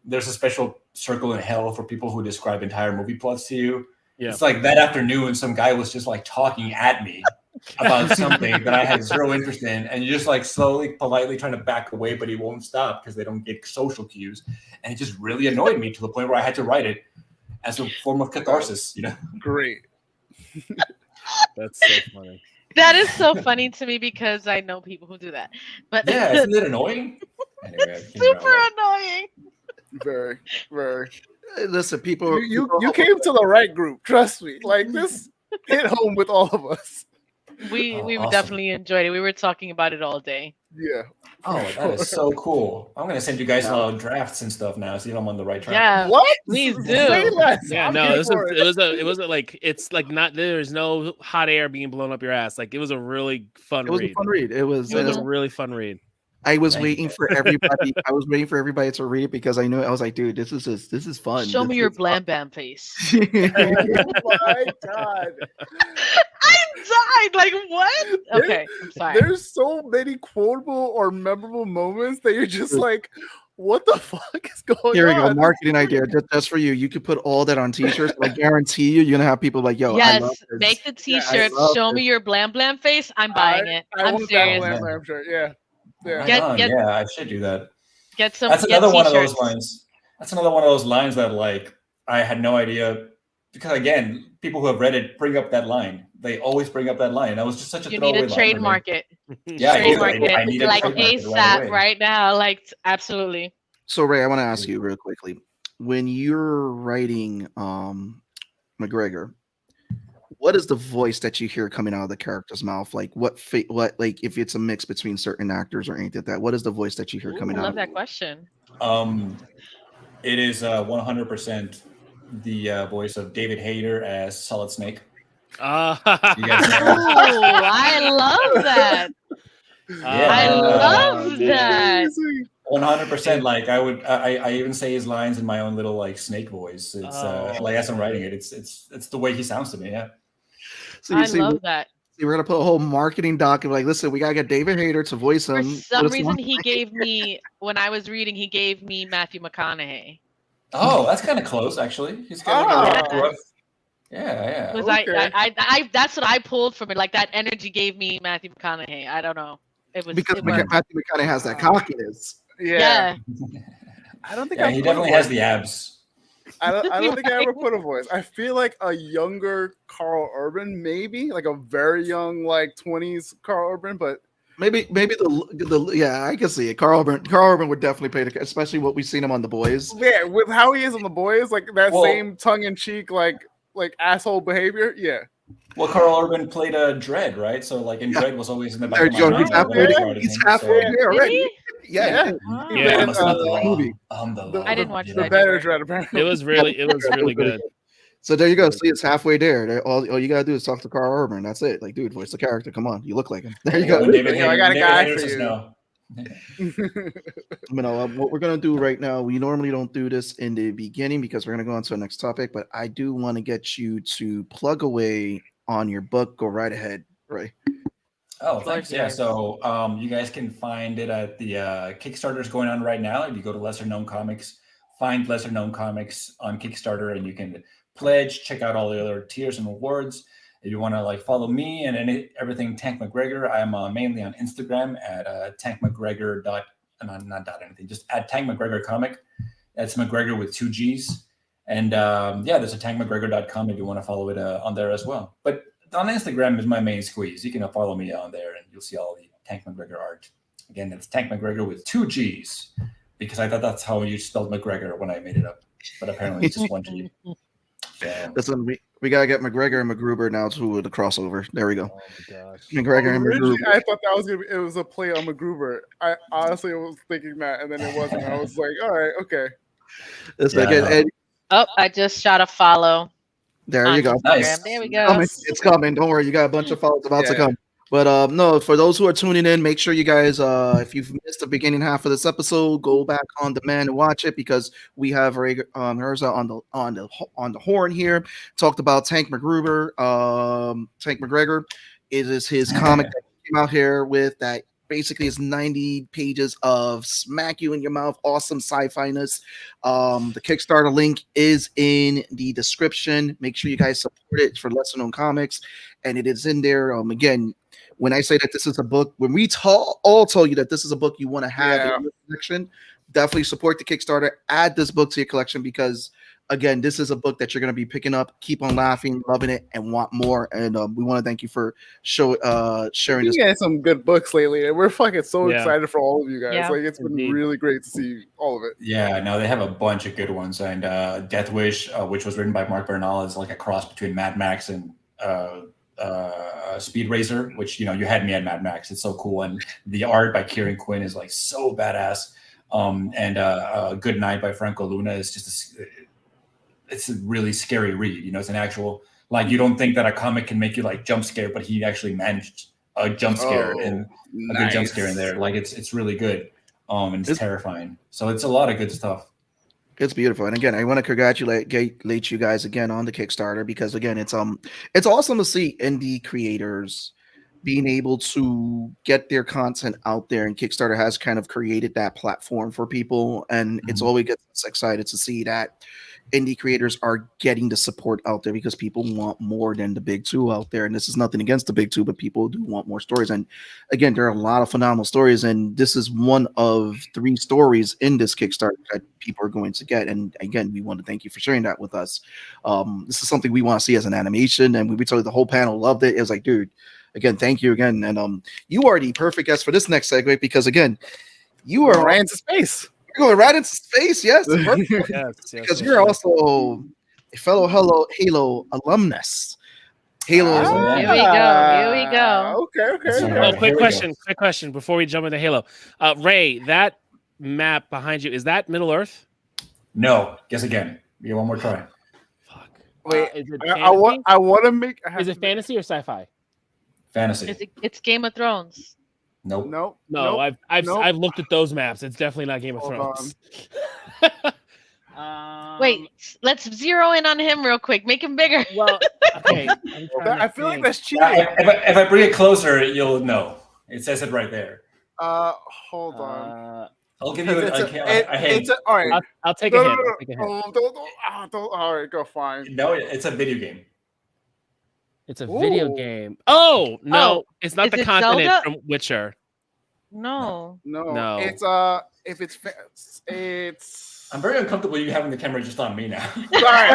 there's a special circle in hell for people who describe entire movie plots to you. Yeah. It's like that afternoon some guy was just like talking at me about something that I had zero interest in, and you're just like slowly, politely trying to back away, but he won't stop because they don't get social cues, and it just really annoyed me to the point where I had to write it as a form of catharsis. Great. That's so funny. That is so funny to me because I know people who do that. But yeah, isn't it annoying? Anyway, super annoying. Very, very. Listen, people. You came to the right group. Trust me. Like this hit home with all of us. We awesome. definitely enjoyed it. We were talking about it all day. Yeah. Oh, that is so cool. I'm gonna send you guys a lot of drafts and stuff now, so I'm on the right track. Yeah. What? Please do. Yeah, no, it wasn't like, it's like not, there's no hot air being blown up your ass. Like, it was a really fun read. It was a fun read. It was a really fun read. I was waiting for everybody. I was waiting for everybody to read it because I knew I was like, dude, this is fun. Show me your blam bam face. Oh my god. I died. Like, what? Okay, I'm sorry. There's so many quotable or memorable moments that you're just like, what the fuck is going Here we go. on? Marketing idea just for you. You could put all that on t-shirts. I guarantee you're gonna have people like, yo, I love Yes, this. make the Yeah, I t-shirt. love Show this. me your blam blam face. I'm buying it. I I'm want that serious. Blam Blam shirt. Yeah. Right Get- on. get- Yeah, I should do that. Get some. That's Get another one of t-shirts. those lines. That's another one of those lines that like I had no idea because again, people who have read it bring up that line. They always bring up that line. That was just such a You need throwaway to line for me. trademark it. Yeah, I do. Trademark I it need to like trademark it ASAP away. right now. Like absolutely. So Ray, I want to ask you real quickly. When you're writing McGregor, what is the voice that you hear coming out of the character's mouth? Like what like if it's a mix between certain actors or anything like that, what is the voice that you hear coming I out? love that question. It is 100% the voice of David Hayter as Solid Snake. You guys know? Oh, I love that. I and, love that. 100%. Like I even say his lines in my own little like snake voice. It's like as I'm writing it, it's the way he sounds to me. Yeah. So you I see, love that. we're gonna put a whole marketing doc of like, listen, we gotta get David Hayter to voice For him. some reason, he gave me when I was reading. He gave me Matthew McConaughey. Oh, that's kind of close actually. He's got like a Ah. little gruff. Yeah. Was Okay. I that's what I pulled from it. Like that energy gave me Matthew McConaughey. I don't know. It was because it worked. Matthew McConaughey has that cockiness. Yeah. I don't think Yeah, I he put a definitely voice. has the abs. I don't think I ever put a voice. I feel like a younger Carl Urban, maybe like a very young, like 20s Carl Urban, but Maybe the yeah, I can see it. Carl Urban would definitely play the, especially what we've seen him on The Boys. yeah, with how he is on The Boys, like that Well- same tongue in cheek, like asshole behavior. Yeah, Well, Carl Urban played a Dredd, right? So like in Dredd was always in the back There of you my go. mind. He's when I halfway, was Yeah. writing he's him, halfway so- there Did already. he? Yeah. Yeah. Oh. Yeah. I'm a stunt law. movie. I'm the The- law. I didn't watch the that. better either. Dread apparently. It was really good. So there you go. See, it's halfway there. All you gotta do is talk to Carl Urban. That's it. Like, dude, voice the character. Come on, you look like him. There you Yeah, go. when David Yo, I got a Hayter guy for says you. no. What we're gonna do right now, we normally don't do this in the beginning because we're gonna go on to the next topic, but I do want to get you to plug away on your book. Go right ahead, Ray. Oh, thanks. Yeah. yours. So you guys can find it at the Kickstarter's going on right now. If you go to Lesser Known Comics, find Lesser Known Comics on Kickstarter, and you can pledge, check out all the other tiers and rewards. If you want to like follow me and everything Tank McGregor, I'm mainly on Instagram at Tank McGregor just at Tank McGregor Comic. That's McGregor with 2 G's. And there's a tankmcgregor.com if you want to follow it on there as well. But on Instagram is my main squeeze. You can follow me on there and you'll see all the Tank McGregor art. Again, that's Tank McGregor with 2 G's because I thought that's how you spelled McGregor when I made it up. But apparently it's just 1 G. So, Listen, we gotta get McGregor and McGruber now to the crossover. There we go. Oh my gosh. McGregor and Originally, McGruber. I thought that was it was a play on MacGruber. I honestly was thinking that, and then it wasn't. I was like, all right, okay. It's Yeah, like, I know. and Oh, I just shot a follow. there on you go. Instagram. Nice. There we It's go. coming. Don't worry. You got a bunch of follows about to Yeah. come. But no, for those who are tuning in, make sure you guys, if you've missed the beginning half of this episode, go back on demand and watch it because we have Herza on the horn here. Talked about Tank McGruber, Tank McGregor. It is his comic that he came out here with that. Basically, it's 90 pages of smack you in your mouth, awesome sci-fi-ness. The Kickstarter link is in the description. Make sure you guys support it for Lesser Known Comics, and it is in there. Again, when I say that this is a book, when we all told you that this is a book you want to have Yeah. in your collection, definitely support the Kickstarter. Add this book to your collection because, again, this is a book that you're going to be picking up, keep on laughing, loving it, and want more. And we want to thank you for sharing this. You guys some good books lately, and we're fucking so Yeah. excited for all of you guys. Yeah. Like it's been Indeed. really great to see all of it. Yeah, no, they have a bunch of good ones. And Death Wish, which was written by Mark Bernal, is like a cross between Mad Max and Speed Racer, which, you know, you had me at Mad Max. It's so cool. And the art by Kieran Quinn is like so badass. And Good Night by Franco Luna is just it's a really scary read. You know, it's an actual, like, you don't think that a comic can make you like jump scare, but he actually managed a jump scare and a good jump scare in there. Like it's really good. And it's terrifying. So it's a lot of good stuff. It's beautiful, and again, I want to congratulate you guys again on the Kickstarter because again, it's awesome to see indie creators being able to get their content out there, and Kickstarter has kind of created that platform for people, and it's always gets us excited to see that indie creators are getting the support out there because people want more than the big two out there. And this is nothing against the big two, but people do want more stories. And again, there are a lot of phenomenal stories, and this is one of 3 stories in this Kickstarter that people are going to get. And again, we want to thank you for sharing that with us. This is something we want to see as an animation, and we told you the whole panel loved it. It was like, dude, again, thank you again. And you are the perfect guest for this next segue because again, you are right into space. You're going right into space, yes, because you're also a fellow Halo alumnus. Halo. Here we go. Okay. Oh, quick question before we jump into Halo. Ray, that map behind you, is that Middle Earth? No. Guess again. You get one more try. Fuck. Wait, Is it I want to make. Is it fantasy or sci-fi? Fantasy. It's Game of Thrones. Nope. No. No, I've looked at those maps. It's definitely not Game of Thrones. Wait, let's zero in on him real quick. Make him bigger. Well, okay. I feel like that's cheating. If I bring it closer, you'll know. It says it right there. Hold on. I'll give you a hint. All right. I'll take a hint. All right, go fine. No, it's a video game. It's a video game. Oh no, it's not Is the it continent Zelda? from Witcher. No. No. It's if it's. I'm very uncomfortable you having the camera just on me now. Sorry.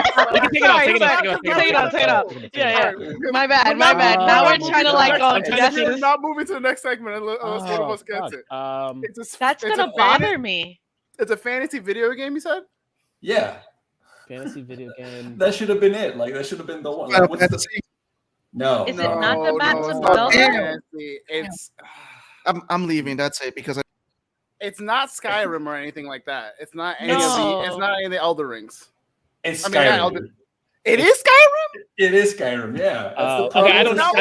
You can take it off. Yeah. My bad. Now we're trying to like go. We're not moving to the next segment unless one of us gets it. That's gonna bother me. It's a fantasy video game, you said? Yeah. Fantasy video game. That should have been it. Like that should have been the one. Final Like, Fantasy. No. Is it not the Maps of not Zelda? fantasy. It's I'm leaving. That's it because it's not Skyrim or anything like that. It's not any No. of the. It's not any of the Elder Rings. It's I mean, Skyrim. not Elder. It is Skyrim. It is Skyrim. Yeah. That's the Okay, I problem. don't know.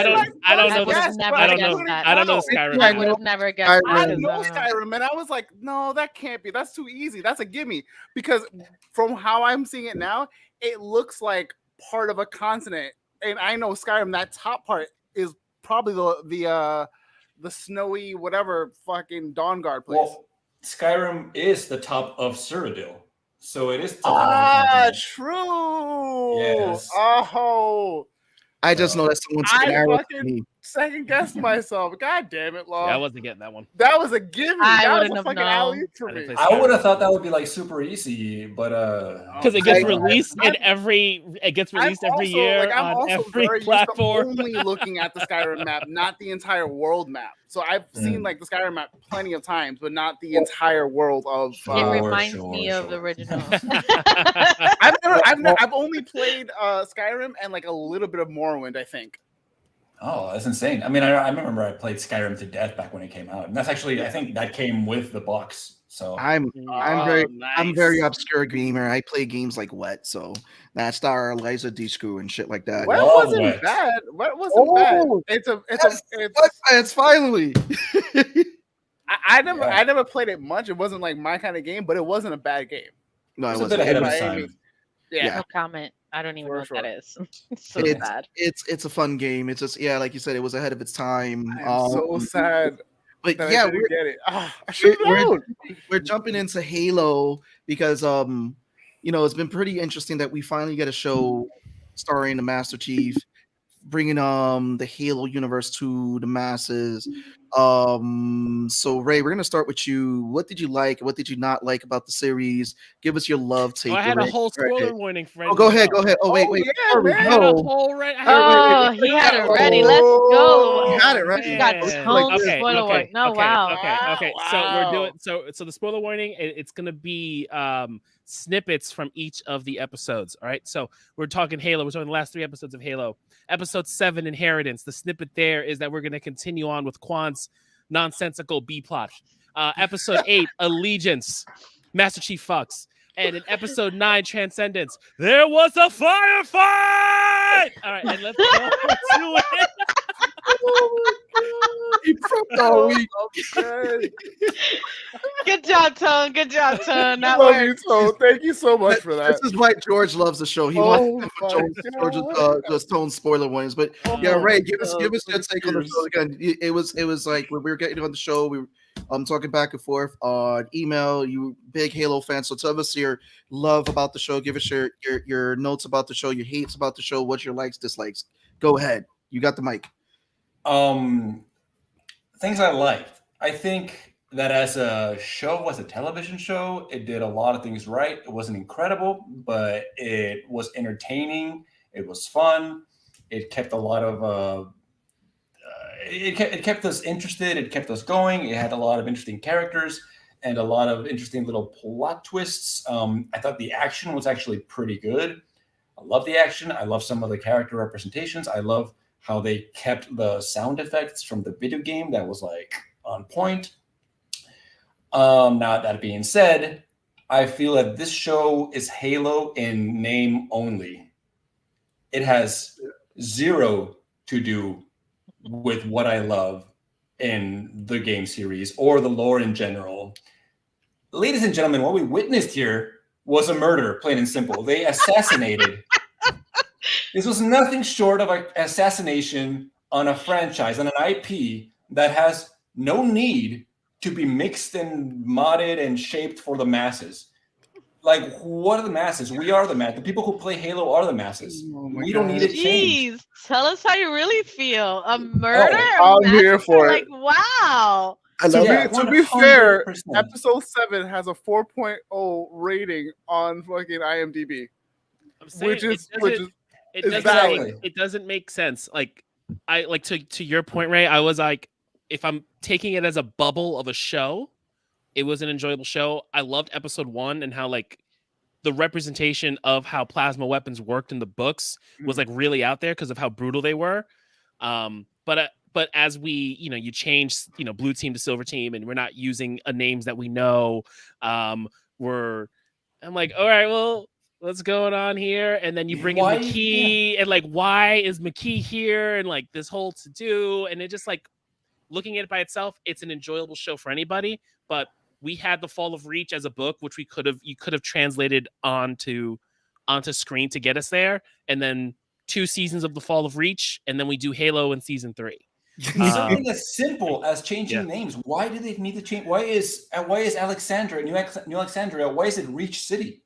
I don't know Skyrim. Skyrim. I would have never guessed. I Skyrim. know Skyrim, and I was like, no, that can't be. That's too easy. That's a gimme. Because from how I'm seeing it now, it looks like part of a continent. And I know Skyrim, that top part is probably the snowy whatever fucking Dawnguard place. Well, Skyrim is the top of Cyrodiil, so it is. The top of the continent. True. Yes. Oh, I just know that someone's taking I arrows at fucking me. second guessed myself. God damn it, Law. Yeah, I wasn't getting that one. That was a gimme. I That was wouldn't a have fucking known. alley for I me. didn't play I would have thought that would be like super easy, but Because it gets I- released in every. It gets released every year I'm on also every very platform. used to only looking at the Skyrim map, not the entire world map. So I've seen like the Skyrim map plenty of times, but not the entire world of. It reminds me of the original. I've only played Skyrim and like a little bit of Morrowind, I think. oh, that's insane. I mean, I remember I played Skyrim to death back when it came out, and that's actually I think that came with the box. So I'm Oh, very nice. obscure gamer. I play games like Wet, so that's Star Eliza D Screw and shit like that. What Love wasn't Wet. bad? What wasn't bad? Oh, It's finally. I never played it much. It wasn't like my kind of game, but it wasn't a bad game. No, it's it a bit wasn't. ahead It of was- its by time. any- Yeah. No comment. I don't even know For what that is. It's so It's- bad. It's a fun game. It's just like you said, it was ahead of its time. I'm so sad But that yeah, I we're, didn't get it. I should have we're, known. we're jumping into Halo because it's been pretty interesting that we finally get a show starring the Master Chief, bringing the Halo universe to the masses. So Ray, we're gonna start with you. What did you like? What did you not like about the series? Give us your love take. I had a Ray. whole Right. spoiler warning for Oh, go ahead. Oh, wait. Yeah, Before we man. I had a go, whole Oh, he had it ready. Let's go. You had it ready. He got man. tons of Okay, spoiler okay, warning. No, okay, wow. Okay. So we're Wow. doing so the spoiler warning. It's gonna be snippets from each of the episodes. All right. So we're talking Halo. We're talking the last 3 episodes of Halo. Episode 7, Inheritance. The snippet there is that we're gonna continue on with Quan's nonsensical B plot. Episode 8, Allegiance. Master Chief fucks. And in episode 9, Transcendence, there was a firefight. All right, and let's go to it. be prepped all week. Good job, Tone. Good job, Tone. That Love you, works. Tone. Thank you so much for that. This is why George loves the show. He Oh wants my George's God. just Tone spoiler warnings. But yeah, Oh, Ray, give us your goodness take on the show again. It was like when we were getting on the show, we were talking back and forth on email. You big Halo fan, so tell us your love about the show. Give us your notes about the show, your hates about the show, what your likes, dislikes. Go ahead. You got the mic. Things I liked. I think that as a show, as a television show, it did a lot of things right. It wasn't incredible, but it was entertaining. It was fun. It kept a lot of it kept us interested. It kept us going. It had a lot of interesting characters and a lot of interesting little plot twists. I thought the action was actually pretty good. I love the action. I love some of the character representations. I love how they kept the sound effects from the video game that was like on point. Now that being said, I feel that this show is Halo in name only. It has zero to do with what I love in the game series or the lore in general. Ladies and gentlemen, what we witnessed here was a murder, plain and simple. They assassinated. This was nothing short of an assassination on a franchise, on an IP that has no need to be mixed and modded and shaped for the masses. Like, what are the masses? We are the masses. The people who play Halo are the masses. We don't need it changed. Jeez, tell us how you really feel. A murder? I'm here for like, it. wow. To be fair, 100%. episode 7 has a 4.0 rating on fucking IMDb. I'm saying it doesn't make sense. Like I like to your point, Ray. I was like, if I'm taking it as a bubble of a show, it was an enjoyable show. I loved episode 1 and how like the representation of how plasma weapons worked in the books was like really out there because of how brutal they were. But as we, you change, blue team to silver team, and we're not using names that we know. I'm like, all right, well, what's going on here? And then you bring in McKee, and like, why is McKee here? And like this whole to do, and it just like looking at it by itself, it's an enjoyable show for anybody. But we had the Fall of Reach as a book, which you could have translated onto screen to get us there, and then 2 seasons of the Fall of Reach, and then we do Halo in season 3. Something as simple as changing names. Why do they need to change? Why is Alexandria, New Alexandria? Why is it Reach City?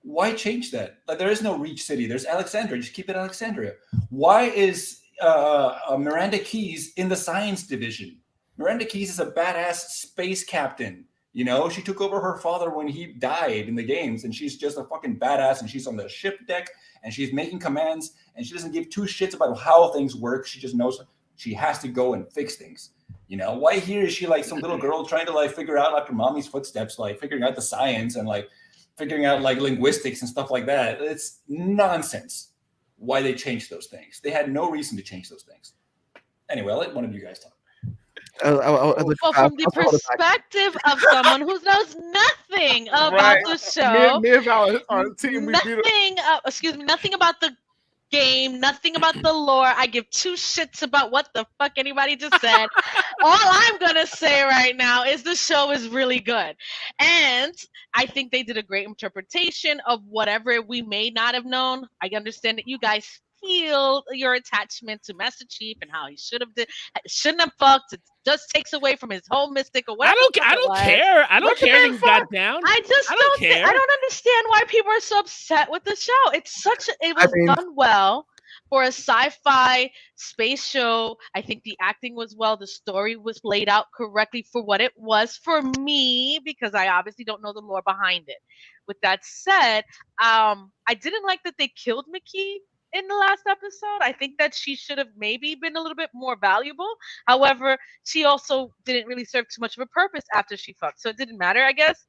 Why change that? Like, there is no Reach City. There's Alexandria. Just keep it Alexandria. Why is Miranda Keyes in the science division? Miranda Keyes is a badass space captain. She took over her father when he died in the games, and she's just a fucking badass, and she's on the ship deck, and she's making commands, and she doesn't give 2 shits about how things work. She just knows she has to go and fix things. Why here is she like some little girl trying to like figure out like her mommy's footsteps, like figuring out the science and like figuring out like linguistics and stuff like that? It's nonsense. Why they changed those things? They had no reason to change those things. Anyway, I'll let one of you guys talk. Well, from the perspective of someone who knows nothing about the show, me and Val are team. Nothing about the game, nothing about the lore. I give 2 shits about what the fuck anybody just said. All I'm gonna say right now is the show is really good, and I think they did a great interpretation of whatever we may not have known. I understand that you guys feel your attachment to Master Chief and how he shouldn't have fucked. It just takes away from his whole mystic or whatever. I don't care. I don't care if he got down. I don't care. I don't understand why people are so upset with the show. It was done well for a sci-fi space show. I think the acting was well. The story was laid out correctly for what it was for me, because I obviously don't know the lore behind it. With that said, I didn't like that they killed McKee in the last episode. I think that she should have maybe been a little bit more valuable. However, she also didn't really serve too much of a purpose after she fucked, so it didn't matter, I guess.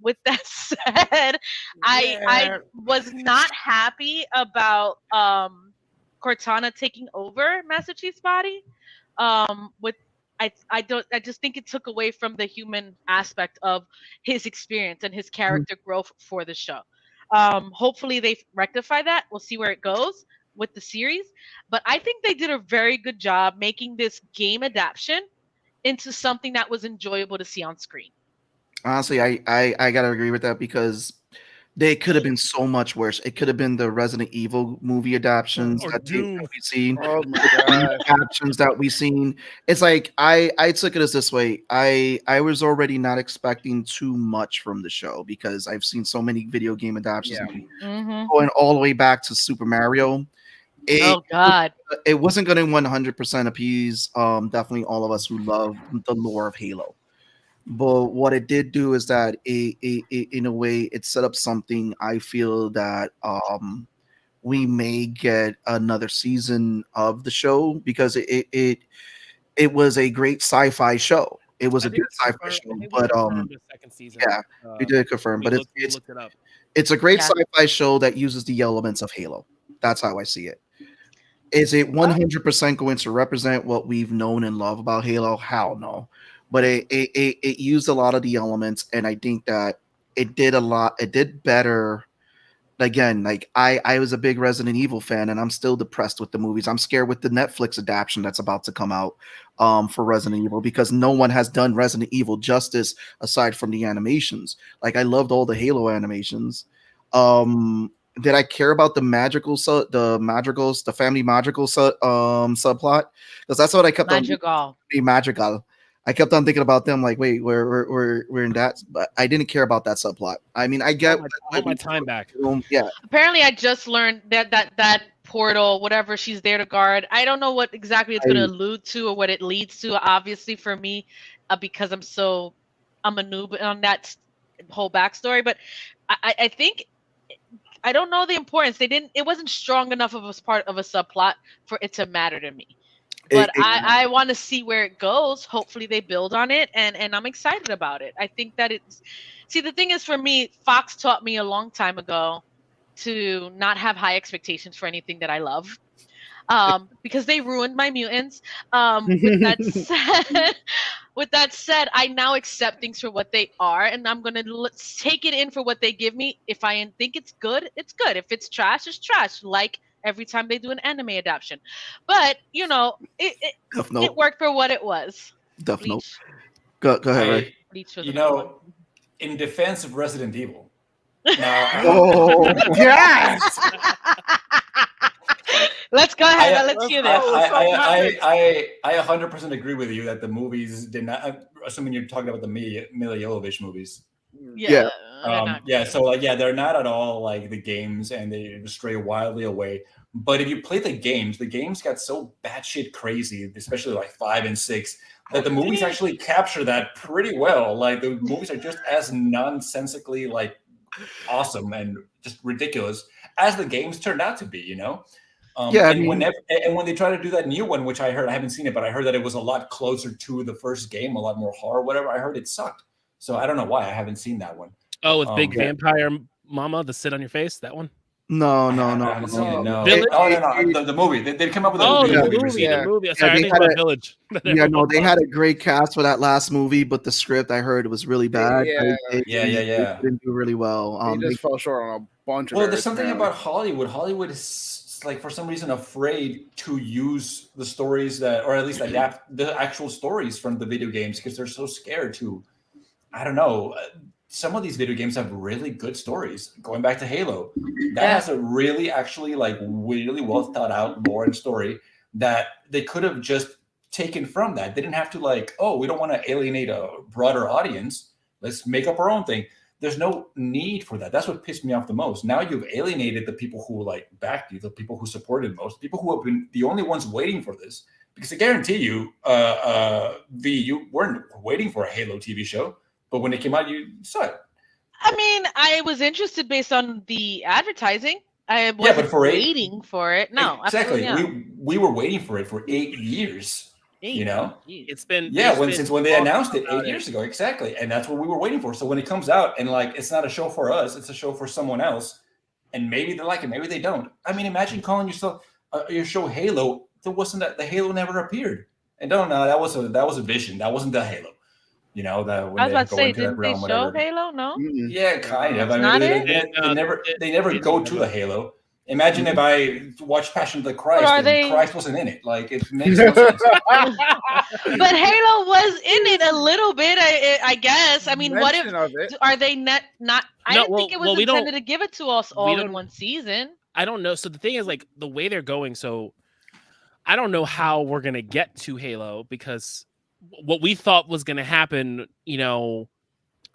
With that said, I was not happy about Cortana taking over Master Chief's body. I just think it took away from the human aspect of his experience and his character growth for the show. Hopefully they rectify that. We'll see where it goes. with the series, but I think they did a very good job making this game adaptation into something that was enjoyable to see on screen. Honestly, I gotta agree with that because they could have been so much worse. It could have been the Resident Evil movie adaptions Or that Doom. we've seen, Oh my the god. adaptions that we've seen. It's like I took it as this way. I was already not expecting too much from the show because I've seen so many video game adaptations Mm-hmm. going all the way back to Super Mario. It Oh God. it wasn't going to 100% appease definitely all of us who love the lore of Halo. But what it did do is that it in a way it set up something I feel that we may get another season of the show because it was a great sci-fi show. It was I a think good it's sci-fi confirmed. show, I think we but confirmed a second season. yeah, we did confirm. But We looked it up. it's a great Yeah. sci-fi show that uses the elements of Halo. That's how I see it. Is it 100% going to represent what we've known and love about Halo? Hell no. But it used a lot of the elements, and I think that it did a lot. It did better. Again, like I was a big Resident Evil fan, and I'm still depressed with the movies. I'm scared with the Netflix adaptation that's about to come out for Resident Evil because no one has done Resident Evil justice aside from the animations. Like I loved all the Halo animations. Did I care about the the family magical subplot? Because that's what I kept on Magical. be magical. I kept on thinking about them like, wait, we're in that, but I didn't care about that subplot. I mean, I get All my time back. yeah, Apparently, I just learned that portal, whatever she's there to guard. I don't know what exactly it's going to allude to or what it leads to. Obviously, for me, because I'm a noob on that whole backstory. But I think I don't know the importance. It wasn't strong enough of a part of a subplot for it to matter to me. But I want to see where it goes. Hopefully they build on it, and I'm excited about it. I think that the thing is for me, Fox taught me a long time ago to not have high expectations for anything that I love. Because they ruined my mutants. With that said, I now accept things for what they are, and I'm gonna take it in for what they give me. If I think it's good, it's good. If it's trash, it's trash. Like every time they do an anime adaptation, but it worked for what it was. Death Note. Bleach. Go ahead, Ray. Bleach was You another know, in defense of Resident Evil. Now, Oh Yes. Let's go ahead. Let's hear this. I 100% agree with you that the movies did not. Assuming you're talking about the Mila Jovovich movies. Yeah. They're not at all like the games, and they stray wildly away. But if you play the games got so batshit crazy, especially like 5 and 6, that the movies actually capture that pretty well. Like the movies are just as nonsensically like awesome and just ridiculous as the games turned out to be, you know? When they try to do that new one, which I heard, I haven't seen it, but I heard that it was a lot closer to the first game, a lot more horror, whatever. I heard it sucked. So I don't know why I haven't seen that one. Oh, with big vampire mama, the sit on your face, that one? No. I haven't seen it, no. Village? The movie. They come up with a the movie. Sorry, I think about Village. They had a great cast for that last movie, but the script I heard was really bad. They didn't do really well. They just fell short on a bunch of. Well, there's something about Hollywood. Hollywood is like for some reason afraid to use the stories or at least adapt the actual stories from the video games because they're so scared to. I don't know. Some of these video games have really good stories. Going back to Halo, that has a really really well thought out lore and story that they could have just taken from that. They didn't have to we don't want to alienate a broader audience. Let's make up our own thing. There's no need for that. That's what pissed me off the most. Now you've alienated the people who backed you, the people who supported most, people who have been the only ones waiting for this. Because I guarantee you, you weren't waiting for a Halo TV show. But when it came out, you saw it. I mean, I was interested based on the advertising. I wasn't waiting for it. No, exactly. We were waiting for it for 8 years. You know, it's been since when they announced it 8 years ago, exactly, and that's what we were waiting for. So when it comes out and it's not a show for us, it's a show for someone else, and maybe they like it, maybe they don't. I mean, imagine calling your show Halo. There wasn't that the Halo never appeared, and that was a vision. That wasn't the Halo. You know that when I was about to say, didn't they show Halo? No. Yeah, kind of. I mean, they never go to the Halo. Imagine if I watched Passion of the Christ are and they- Christ wasn't in it. Like, it makes no sense. But Halo was in it a little bit, I guess. I mean, what if Mention of it. are they not? I No, didn't think it was well, we don't- intended to give it to us we all in don't- one season. I don't know. So the thing is, like, the way they're going, so I don't know how we're gonna get to Halo, because what we thought was gonna happen, you know,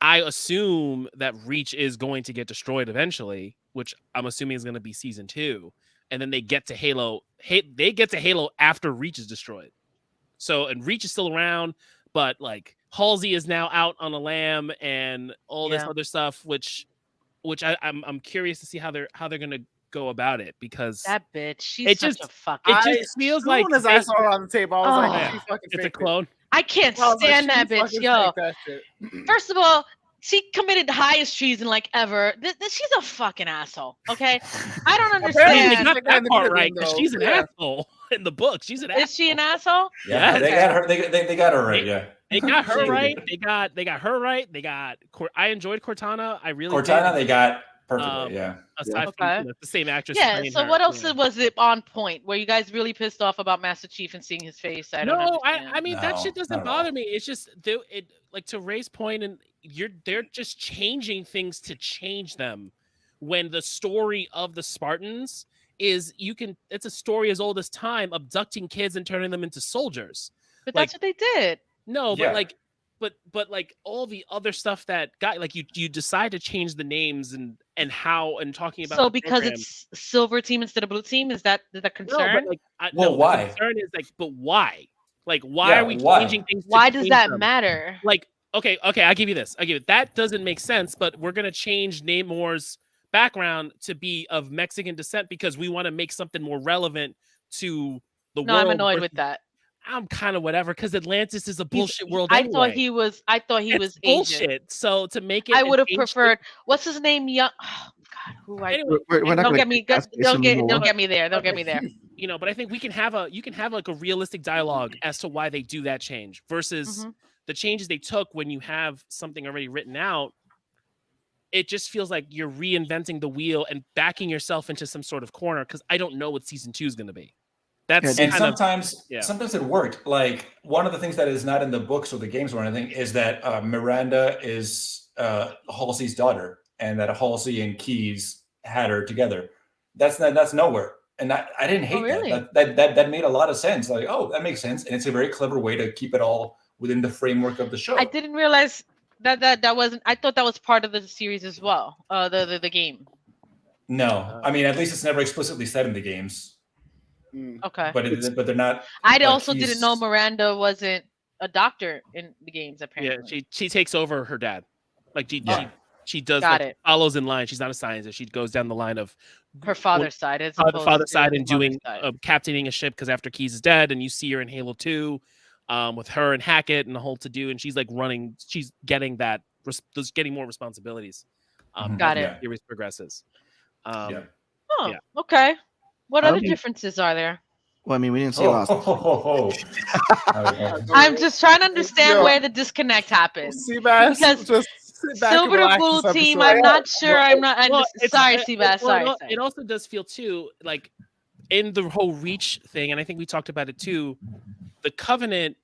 I assume that Reach is going to get destroyed eventually, which I'm assuming is gonna be season 2, and then they get to Halo. They get to Halo after Reach is destroyed. So, and Reach is still around, but like Halsey is now out on a lamb and all this Yeah. other stuff, which I'm curious to see how they're gonna go about it, because That bitch, she's It such just- a fucking. it just feels like as I they- saw her on the table, I was Oh. like, she fucking it's a faked it. clone. I can't I was like, stand she that bitch, fucking yo. faked that shit. First of all, she committed the highest treason like ever. She's a fucking asshole. Okay, I don't Apparently They Yeah. understand. got She's that in the part video, right, because though. she's an Yeah. asshole in the book. She's an asshole. Is she an asshole? Yeah, Yes. they got her. They got her right. Yeah, They got her She- right. They got her right. They got. I enjoyed Cortana. I really Cortana, did. they got perfectly. Yeah. Aside Okay. from, you know, the same actress. Yeah. playing So her, what else yeah. was it on point? Were you guys really pissed off about Master Chief and seeing his face? I don't No, understand. I mean that No, shit doesn't not at all. bother me. It's just it like, to Ray's point, and they're just changing things to change them, when the story of the Spartans is it's a story as old as time, abducting kids and turning them into soldiers. But like- that's what they did. No, Yeah. but like but like all the other stuff that got, like, you decide to change the names and how, and talking about So the because program. it's silver team instead of blue team, is that the No, concern? but like Well, the why? concern is, like, but why? Like, why Yeah, are we why? changing things? to Why does change that them? matter? Like, okay, I'll give you this. That doesn't make sense, but we're gonna change Namor's background to be of Mexican descent because we want to make something more relevant to the No, world. I'm annoyed versus- with that. I'm kind of whatever, because Atlantis is a bullshit world. I anyway. thought he was It's Asian. bullshit. So to make it, I an would have ancient- preferred. What's his name? Young. Oh God, who I Anyway, We're not don't gonna get me. past Jason Don't Momoa. get me there. Don't get me there. you know, but I think you can have like a realistic dialogue as to why they do that change versus Mhm. the changes they took when you have something already written out. It just feels like you're reinventing the wheel and backing yourself into some sort of corner, because I don't know what season 2 is going to be. That's And kind of, sometimes, yeah. sometimes it worked. Like, one of the things that is not in the books or the games or anything is that Miranda is Halsey's daughter, and that Halsey and Keyes had her together. That's nowhere, and I didn't hate really? that made a lot of sense. Like, oh, that makes sense, and it's a very clever way to keep it all within the framework of the show. I didn't realize that wasn't. I thought that was part of the series as well. The game. No, I mean, at least it's never explicitly said in the games, Okay. but they're not. I like, also he's- didn't know Miranda wasn't a doctor in the games. yeah, Apparently. she takes over her dad. Like Yeah. she does, Got like, it. follows in line. She's not a scientist. She goes down the line of Her father's side. As the opposed father's to side his and mother's doing side. captaining a ship, because after Keyes is dead, and you see her in Halo 2 with her and Hackett and the whole to do, and she's like running, she's getting that getting more responsibilities. Got as it. the series progresses. Yeah. Oh, yeah. okay. What I other don't think- differences are there? Well, I mean, we didn't see a lot. Okay. I'm just trying to understand Yo. where the disconnect happened. Seabass, Because just sit back and Silver to relax blue this team. episode. I'm not sure. I'm not. Well, Sorry, it- Seabass. well, Sorry. it also does feel too like in the whole Reach thing, and I think we talked about it too. The Covenant,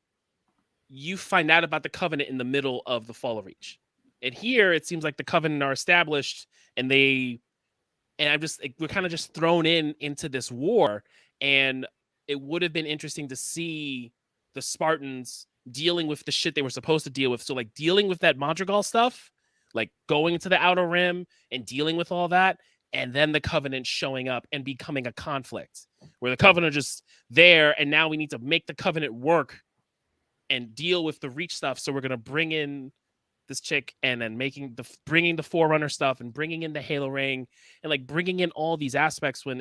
you find out about the Covenant in the middle of the Fall of Reach, and here it seems like the Covenant are established, and I'm just like, we're kind of just thrown into this war, and it would have been interesting to see the Spartans dealing with the shit they were supposed to deal with. So like dealing with that Madrigal stuff, like going to the Outer Rim and dealing with all that, and then the Covenant showing up and becoming a conflict where the Covenant are just there, and now we need to make the Covenant work and deal with the Reach stuff. So we're gonna bring in this chick, and then bringing the Forerunner stuff, and bringing in the Halo ring, and like bringing in all these aspects when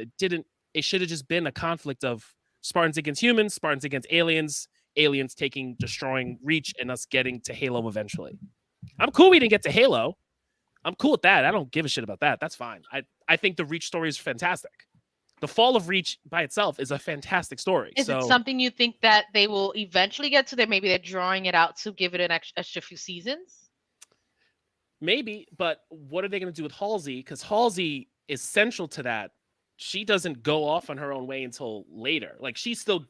it should have just been a conflict of Spartans against humans, Spartans against aliens, aliens destroying Reach, and us getting to Halo eventually. I'm cool we didn't get to Halo. I'm cool with that. I don't give a shit about that. That's fine. I think the Reach story is fantastic. The Fall of Reach by itself is a fantastic story. Is so it something you think that they will eventually get to? That maybe they're drawing it out to give it an extra few seasons. maybe, but what are they going to do with Halsey? Because Halsey is central to that she doesn't go off on her own way until later. Like she's still,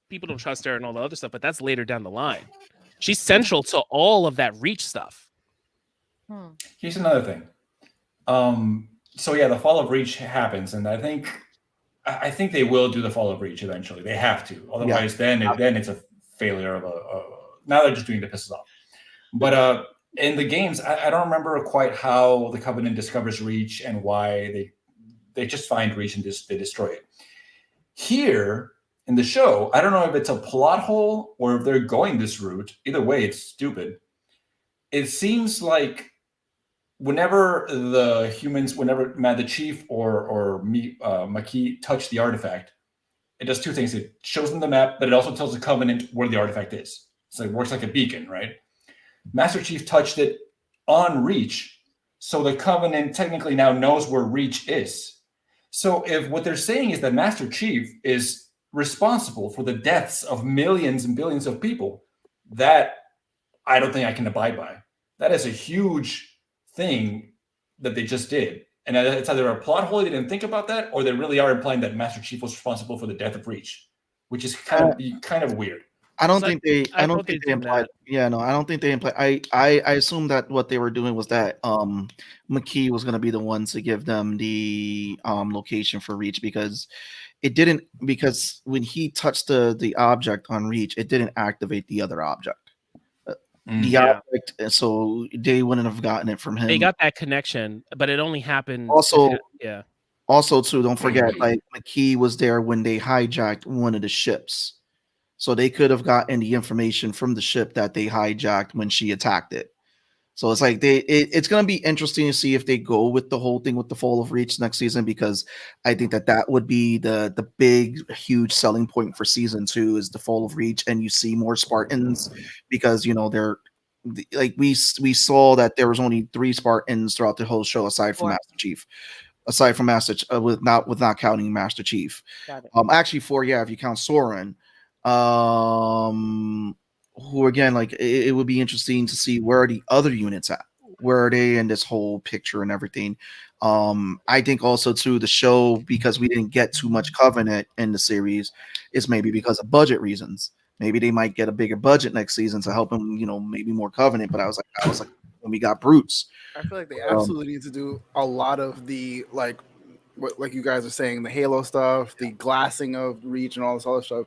people don't trust her and all the other stuff, but that's later down the line. She's central to all of that Reach stuff. Here's another thing. So yeah, the fall of Reach happens, and I think they will do the fall of Reach eventually. They have to, otherwise, then it's a failure of a. Now they're just doing the pisses off. But in the games, I don't remember quite how the Covenant discovers Reach and why they just find Reach and they destroy it. Here in the show, I don't know if it's a plot hole or if they're going this route. Either way, it's stupid. It seems like whenever the Chief or Maki touch the artifact, it does two things. It shows them the map, but it also tells the Covenant where the artifact is. So it works like a beacon, right? Master Chief touched it on Reach, so the Covenant technically now knows where Reach is. So if what they're saying is that Master Chief is responsible for the deaths of millions and billions of people, that I don't think I can abide by. That is a huge thing that they just did. And it's either a plot hole, they didn't think about that, or they really are implying that Master Chief was responsible for the death of Reach, which is kind of weird. I don't think they implied. Yeah, no, I don't think they implied. I assume that what they were doing was that McKee was going to be the one to give them the location for Reach, because when he touched the object on Reach, it didn't activate the other object. Object, so they wouldn't have gotten it from him. They got that connection, but it only happened. Also, too, don't forget, like McKee was there when they hijacked one of the ships. So they could have gotten the information from the ship that they hijacked when she attacked it. So it's like it's going to be interesting to see if they go with the whole thing with the fall of Reach next season, because I think that would be the big, huge selling point for season 2 is the fall of Reach, and you see more Spartans, because they're like we saw that there was only 3 Spartans throughout the whole show aside from Master Chief. Aside from with not counting Master Chief. Actually 4, if you count Soren. Who again, like it would be interesting to see where are the other units at, where are they in this whole picture and everything. I think also too the show, because we didn't get too much Covenant in the series, is maybe because of budget reasons. Maybe they might get a bigger budget next season to help them, maybe more Covenant. But I was like when we got Brutes, I feel like they absolutely need to do a lot of the like you guys are saying, the Halo stuff, the glassing of Reach and all this other stuff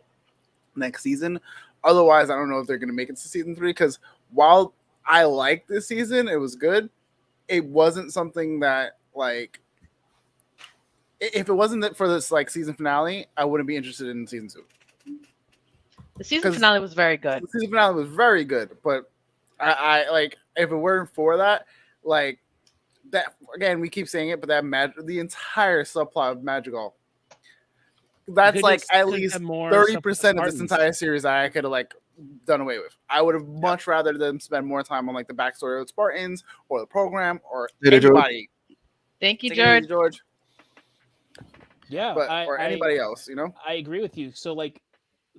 next season. Otherwise, I don't know if they're going to make it to season 3, because while I liked this season, it was good. It wasn't something that, like, if it wasn't for this like season finale, I wouldn't be interested in season 2. The season finale was very good. The season finale was very good, but I like, if it weren't for that, like that again, we keep saying it, but the entire subplot of Madrigal, that's like at least 30% of this entire series I could have like done away with. I would have much rather them spend more time on like the backstory of the Spartans or the program or anybody. Thank you, George. Yeah, or anybody else, I agree with you. So like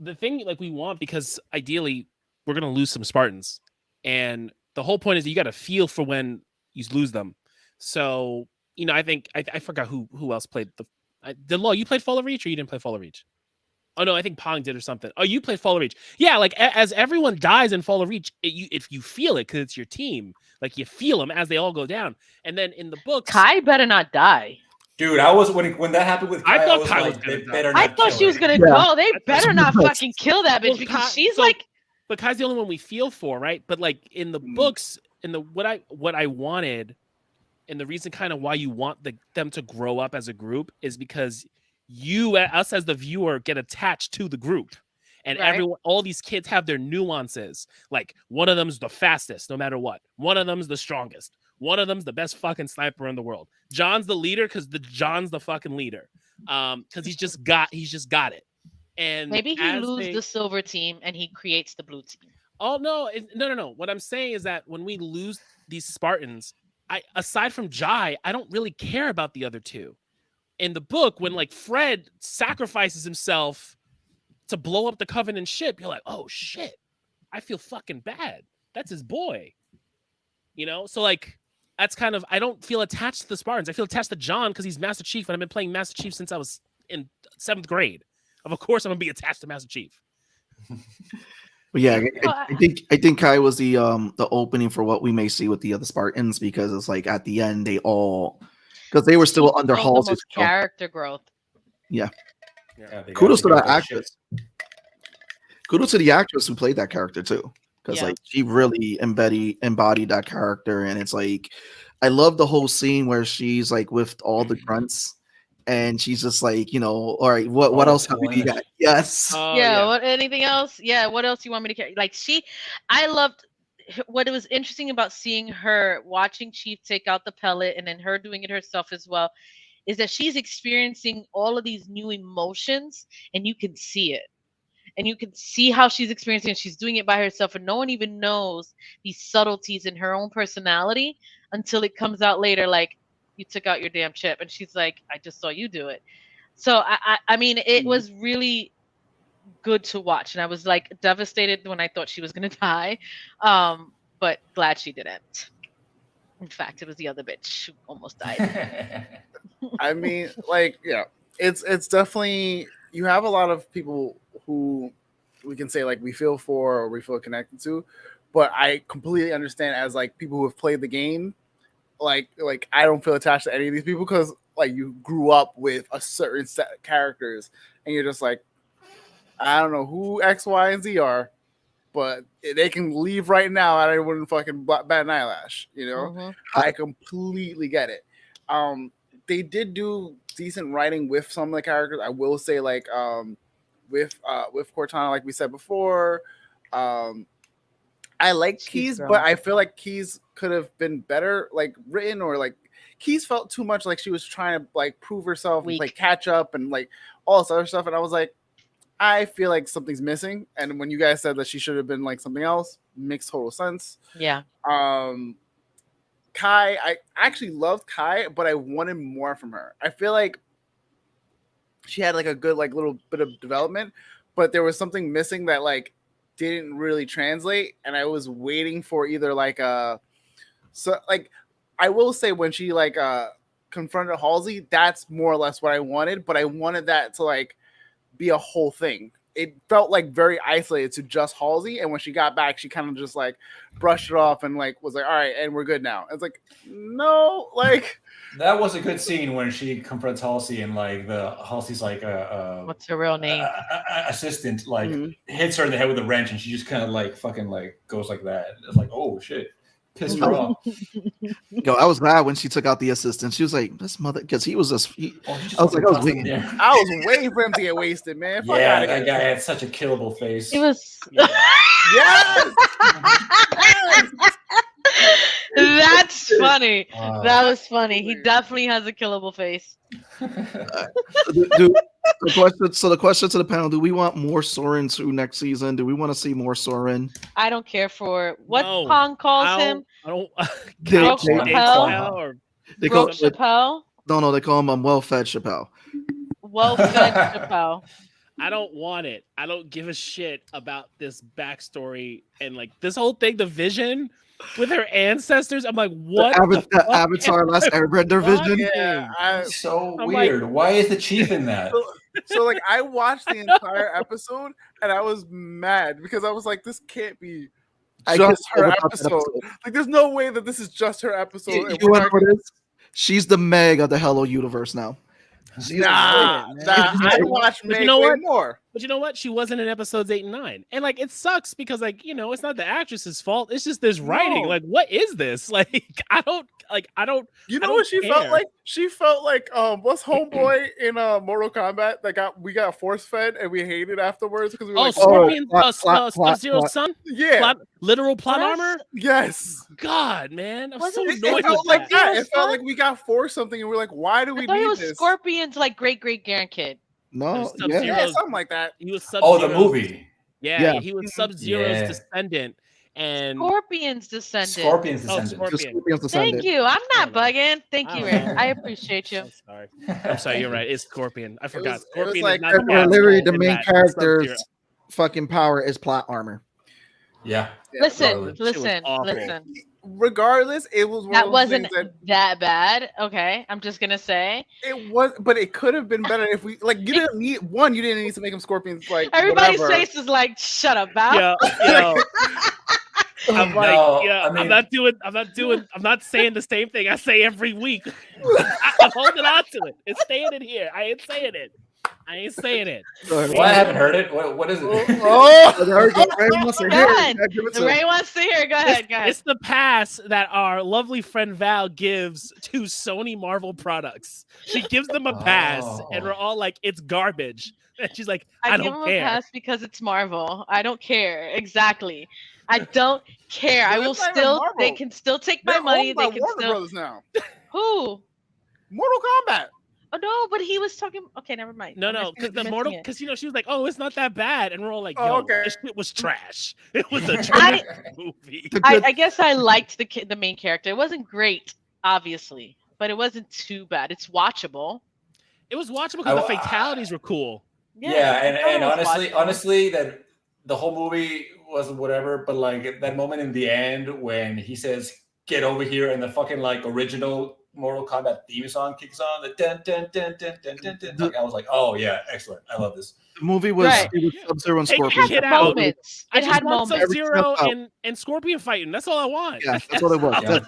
the thing like we want, because ideally we're gonna lose some Spartans, and the whole point is you got to feel for when you lose them. So I think I forgot who else played the Law. You played Fall of Reach, or you didn't play Fall of Reach? Oh no, I think Pong did or something. Oh, you played Fall of Reach. Yeah, like as everyone dies in Fall of Reach, if you feel it, because it's your team, like you feel them as they all go down. And then in the books, Kai better not die. Dude, I was when that happened with Kai, I thought Kai was like, gonna die. I thought she was gonna go. They better not fucking kill that bitch, because she's like. But Kai's the only one we feel for, right? But like in the books, in the what I wanted, and the reason kind of why you want them to grow up as a group is because us as the viewer, get attached to the group, and all these kids have their nuances. Like one of them's the fastest, no matter what. One of them's the strongest. One of them's the best fucking sniper in the world. John's the leader because John's the fucking leader. Because he's just got it. And maybe he loses the silver team and he creates the blue team. Oh no. What I'm saying is that when we lose these Spartans, aside from Jai, I don't really care about the other two. In the book, when like Fred sacrifices himself to blow up the Covenant ship, you're like, oh shit, I feel fucking bad. That's his boy. So like that's kind of, I don't feel attached to the Spartans. I feel attached to John because he's Master Chief, and I've been playing Master Chief since I was in 7th grade. Of course, I'm gonna be attached to Master Chief. But yeah, I think Kai was the opening for what we may see with the other Spartans, because it's like at the end because they were still under Halsey's character growth. Yeah. Kudos to that actress. Kudos to the actress who played that character too, because like she really embodied that character. And it's like, I love the whole scene where she's like with all the grunts, and she's just like, all right, what else have we got? Yes. What, anything else? Yeah. What else you want me to carry? Like I loved what it was interesting about seeing her watching Chief take out the pellet and then her doing it herself as well, is that she's experiencing all of these new emotions, and you can see it. And you can see how she's experiencing it. She's doing it by herself, and no one even knows these subtleties in her own personality until it comes out later, like, you took out your damn chip. And she's like, I just saw you do it. So, I mean, it was really good to watch. And I was, like, devastated when I thought she was going to die. But glad she didn't. In fact, it was the other bitch who almost died. I mean, like, yeah, it's definitely, you have a lot of people who we can say like we feel for or we feel connected to, but I completely understand as like people who have played the game, like I don't feel attached to any of these people because like you grew up with a certain set of characters and you're just like, I don't know who X, Y, and Z are, but they can leave right now and I wouldn't fucking bat an eyelash, I completely get it. They did do decent writing with some of the characters. I will say, like, with Cortana, like we said before, I like Keyes, but I feel like Keyes could have been better, like written, or like Keyes felt too much like she was trying to like prove herself and like catch up and like all this other stuff. And I was like, I feel like something's missing. And when you guys said that she should have been like something else, makes total sense. Yeah. Kai, I actually loved Kai, but I wanted more from her. I feel like she had like a good like little bit of development, but there was something missing that like didn't really translate, and I was waiting for either like I will say when she like confronted Halsey, that's more or less what I wanted, but I wanted that to like be a whole thing. It felt like very isolated to just Halsey, and when she got back, she kind of just like brushed it off and like was like, "All right, and we're good now." It's like, no, like that was a good scene when she confronts Halsey and like Halsey's like what's her real name? Assistant like hits her in the head with a wrench, and she just kind of like fucking like goes like that. It's like, oh shit. Pissed her off. I was glad when she took out the assistant. She was like, "This mother," because he was just. I was like, I was waiting for him to get wasted, man. Fuck yeah, that guy had such a killable face. It was. Yes. That's funny. That was funny. He definitely has a killable face. The question to the panel: do we want more Soren through next season? Do we want to see more Soren? I don't care for what Pong calls him. I don't. Broke Chappelle. Broke Chappelle. No, they call him well-fed Chappelle. Well-fed Chappelle. I don't want it. I don't give a shit about this backstory and like this whole thing. The Vision with her ancestors. I'm like, what? The Avatar Last Airbender Vision. Yeah, so weird. Like, why is the Chief in that? So like I watched the entire episode and I was mad because I was like, this can't be just her episode. Like, there's no way that this is just her episode. You know what it is? She's the Meg of the Hello universe now. Nah, I watched Meg way more. But you know what? She wasn't in episodes 8 and 9. And like it sucks because like, it's not the actress's fault. It's just this writing. Like, what is this? Like, I don't what she felt like? She felt like what's homeboy in Mortal Kombat that we got force fed and we hated afterwards because we were Scorpion Sub-Zero's son? Yeah. Literal plot armor? Yes. God, man. I'm so annoyed it felt with like that. It felt like we got forced something and we're like, why do we need it was this? Scorpion's like great grandkid. No, yeah, something like that. He was Sub-Zero's, the movie. Yeah, he was Sub-Zero's descendant. And Scorpion's descendant. Scorpion's descendant. Thank you. I'm not bugging. Thank you, Rick. I appreciate you. I'm sorry. You're right. It's Scorpion. I forgot. Scorpion is like literally the main character's fucking power is plot armor. Yeah. Listen. regardless, it was one That of those wasn't things that bad. Okay, I'm just gonna say. it was, but it could have been better if we like. You didn't need one. You didn't need to make him scorpions like Everybody's whatever. face is like, "Shut up, Val." Yo, I'm like, No, yeah, I mean- I'm not saying the same thing I say every week. I'm holding on to it. It's staying in here. I ain't saying it. Well, I haven't heard it. What is it? Ray wants to Go hear it. ahead. Yeah, give it to him. Ray wants to hear. Go ahead. Go ahead. It's the pass that our lovely friend Val gives to Sony Marvel products. She gives them a pass, and we're all like, "It's garbage." And she's like, "I give don't him care." a pass because it's Marvel. I don't care. Exactly. I don't care. I But will it's not even still. They Marvel. can still take my They're money. owned by They can Warner still. Brothers now. Who? Mortal Kombat. Oh no, but he was talking. Okay, never mind. No, I'm no, missing because it, the missing Mortal, it. because she was like, "Oh, it's not that bad," and we're all like, Oh, "Yo, okay. this shit was trash. It was a I- trash movie." I guess I liked the main character. It wasn't great, obviously, but it wasn't too bad. It's watchable. It was watchable because the I- fatalities were cool. Yeah, I thought and it was watchable. honestly, that the whole movie was whatever, but like that moment in the end when he says, "Get over here," and the fucking like original Mortal Kombat theme song kicks on, the dun dun dun dun dun dun dun. Like, I was like, "Oh yeah, excellent! I love this." The movie was Right. it was Sub-Zero and Hey, Scorpion. get It out. had moments. I It just had want moments. Sub-Zero Every step and Scorpion fighting. That's all I want. Yeah, that's what it was. Yeah.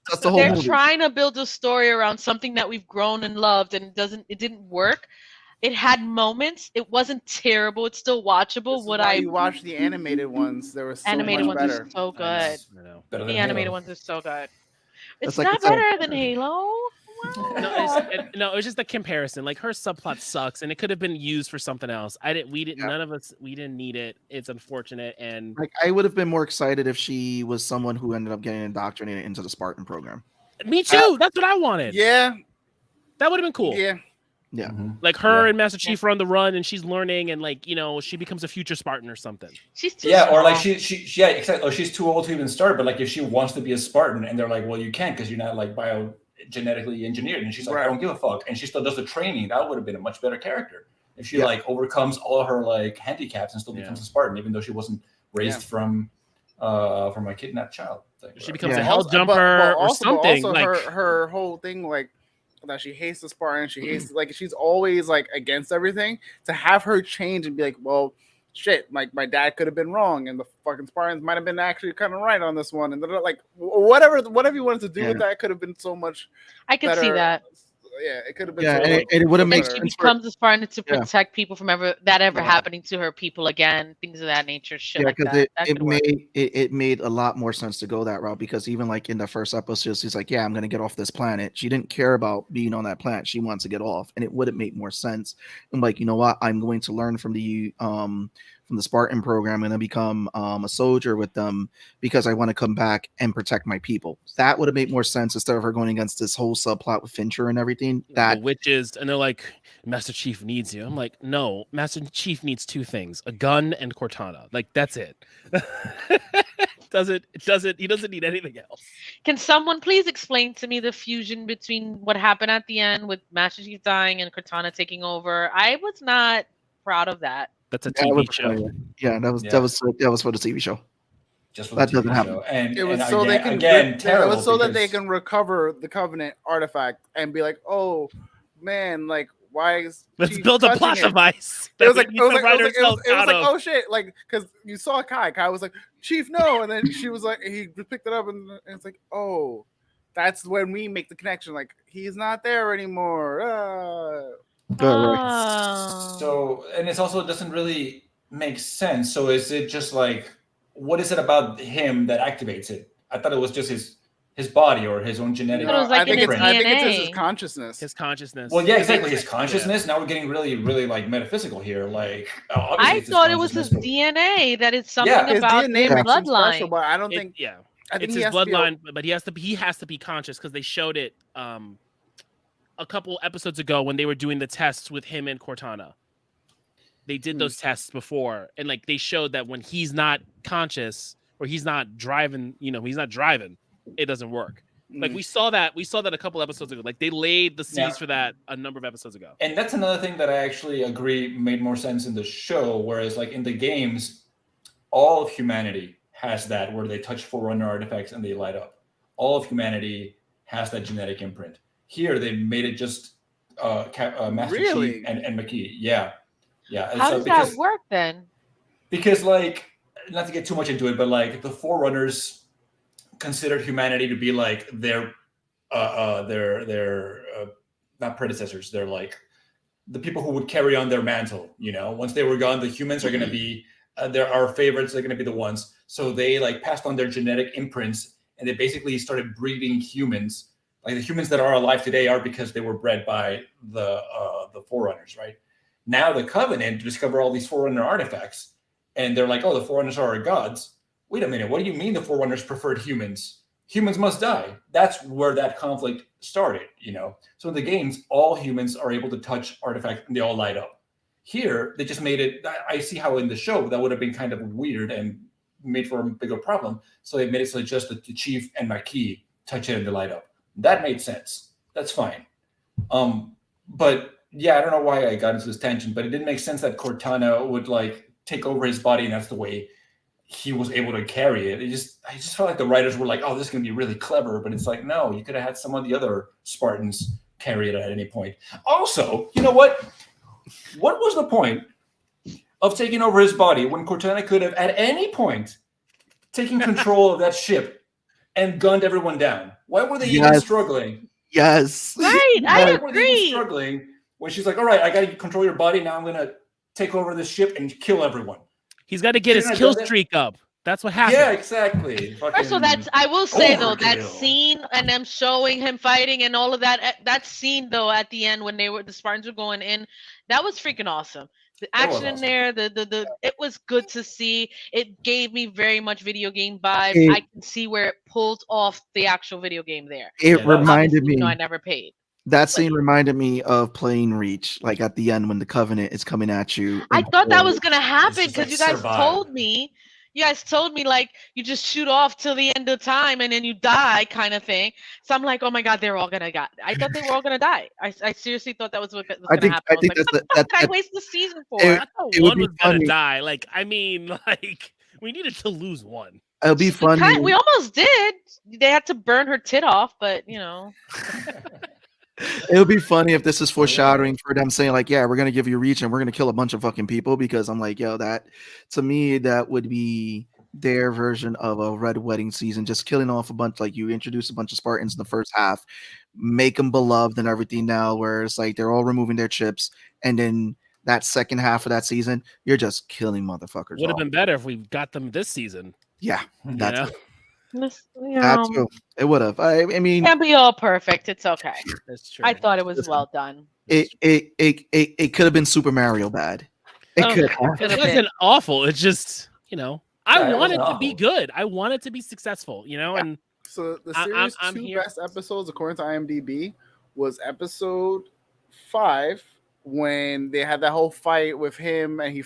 That's the whole They're movie. trying to build a story around something that we've grown and loved, and it didn't work. It had moments. It wasn't terrible. It's still watchable. This is why you What watch the animated ones. They were so animated much ones better. are so I good. know. Better than The animated Halo. ones are so good. It's That's like not the same. better than Halo. No, it was just the comparison. Like her subplot sucks, and it could have been used for something else. Yeah. None of us, we didn't need it. It's unfortunate, and Like I would have been more excited if she was someone who ended up getting indoctrinated into the Spartan program. me too. That's what I wanted. Yeah, That would have been cool. yeah. Yeah. Mhm. Like her Yeah. and Master Chief are on the run, and she's learning, and like she becomes a future Spartan or something. She's too Yeah, or like small. she yeah, exactly. Oh, she's too old to even start. But like if she wants to be a Spartan, and they're like, "Well, you can't because you're not like biogenetically engineered," and she's like, Right. "I don't give a fuck," and she still does the training. That would have been a much better character if she Yeah. like overcomes all her like handicaps and still Yeah. becomes a Spartan, even though she wasn't raised from a kidnapped child. Like, She whatever. becomes Yeah. a hell Also- jumper or also, something. Also, like her whole thing, like that she hates the Spartan. She hates like she's always like against everything. To have her change and be like, well, shit, like my dad could have been wrong, and the fucking Spartans might have been actually kind of right on this one, and they're like whatever you wanted to do with that could have been so much. I can see better. that. Yeah, it could have been. Yeah, so and much it would have Like made better. she sense for becomes a Spartan to Yeah. protect people from ever Yeah. happening to her people again, things of that nature, shit yeah, like because that. That it could work. made a lot more sense to go that route because even like in the first episode, she's like, "Yeah, I'm gonna get off this planet." She didn't care about being on that planet; she wants to get off, and it would have made more sense. And like, you know what? I'm going to learn from the Spartan program and then become a soldier with them because I want to come back and protect my people. That would have made more sense instead of her going against this whole subplot with Fincher and everything. That the witches, and they're like, Master Chief needs you. I'm like, no, Master Chief needs two things: a gun and Cortana. Like that's it. He doesn't need anything else. Can someone please explain to me the fusion between what happened at the end with Master Chief dying and Cortana taking over? I was not proud of that. That's a that TV was show. yeah, that was Yeah. that was for the TV show. Just for That the TV doesn't happen. show. And It was and so again, they can again it terrible was so that they because- can recover the Covenant artifact and be like, oh man, like why is Let's Chief build a touching plot it? devoice. It was that like we it was need like to it write was like, it was, ourselves it was out like of. oh shit, like because you saw Kai. Kai was like, Chief, no, and then she was like, he picked it up and it's like, oh, that's when we make the connection. Like he's not there anymore. Oh. So, and it's also doesn't really make sense. So, is it just like, what is it about him that activates it? I thought it was just his body or his own genetic. But it was like I think in it's his I think it's DNA. his consciousness. His consciousness. Well, yeah, exactly. His consciousness. Now we're getting really, really like metaphysical here. Like, obviously I it's his thought it was his consciousness, DNA that it's something Yeah. His about DNA his makes him special, bloodline. but I don't It- think. yeah, I think it's he his has to be a- bloodline, but he has to be conscious because they showed it a couple episodes ago when they were doing the tests with him and Cortana. They did those tests before, and like they showed that when he's not conscious or he's not driving, it doesn't work. Like we saw that a couple episodes ago. Like they laid the seeds Yeah. for that a number of episodes ago. And that's another thing that I actually agree made more sense in the show. Whereas, like in the games, all of humanity has that where they touch Forerunner artifacts and they light up. all of humanity has that genetic imprint. Here, they made it just Master Chief and McKee. Yeah. And How so does that work then? Because, like, not to get too much into it, but like the Forerunners considered humanity to be like their not predecessors. They're like the people who would carry on their mantle. You know, once they were gone, the humans are going to be they're our favorites. They're going to be the ones. So they like passed on their genetic imprints, and they basically started breeding humans. Like the humans that are alive today are because they were bred by the Forerunners, right? Now the Covenant discover all these Forerunner artifacts, and they're like, "Oh, the Forerunners are our gods." Wait a minute, what do you mean the Forerunners preferred humans? Humans must die. That's where that conflict started, you know? So in the games, all humans are able to touch artifacts and they all light up. Here, they just made it, I see how in the show that would have been kind of weird and made for a bigger problem. So they made it so just the Chief and Marquis touch it and they light up. That made sense. That's fine. But yeah, I don't know why I got into this tangent, but it didn't make sense that Cortana would like take over his body and that's the way he was able to carry it. I just felt like the writers were like, "Oh, this is going to be really clever," but it's like, no, you could have had some of the other Spartans carry it at any point. Also, you know what? What was the point of taking over his body when Cortana could have, at any point, taken control of that ship and gunned everyone down? Why were they even struggling? Yes. Right, I Why were they even agree. struggling when she's like, "All right, I got to control your body. Now I'm going to take over this ship and kill everyone." He's got to get his kill streak up. That's what happened. Yeah, exactly. First of all, I will say though, that overkill. scene and them showing him fighting and all of that scene though at the end when the Spartans were going in, that was freaking awesome. The action in there, it was good to see. It gave me very much video game vibes. I can see where it pulled off the actual video game there. It reminded me. I never paid. That scene reminded me of playing Reach, like at the end when the Covenant is coming at you. I thought that was gonna happen because like you guys survive. told me. You guys told me like you just shoot off till the end of time and then you die, kind of thing. So I'm like, oh my god, they're all gonna die. I thought they were all gonna die. I seriously thought that was what was gonna happen. I think like, that's what did I waste the season for? It- I thought it would one be was gonna funny. die. Like, I mean, like we needed to lose one. It'll be funny. We almost did. They had to burn her tit off, but you know. It would be funny if this is foreshadowing for them saying like, "Yeah, we're gonna give you Reach and we're gonna kill a bunch of fucking people." Because I'm like, yo, that to me that would be their version of a Red Wedding season, just killing off a bunch. Like you introduce a bunch of Spartans in the first half, make them beloved and everything. Now, where it's like they're all removing their chips, and then that second half of that season, you're just killing motherfuckers. Would have off. been better if we got them this season. Yeah, You that's know? it. You That's know, true. It would have. I mean, can't be all perfect. It's okay. That's true. I thought it was well done. it could have been Super Mario bad. It Oh, could have. could It have been. wasn't awful. It's just, I Yeah, it want it wasn't to be awful. good. I want it to be successful, and So the I'm- series I'm two here. best episodes according to IMDb was episode 5 when they had that whole fight with him and he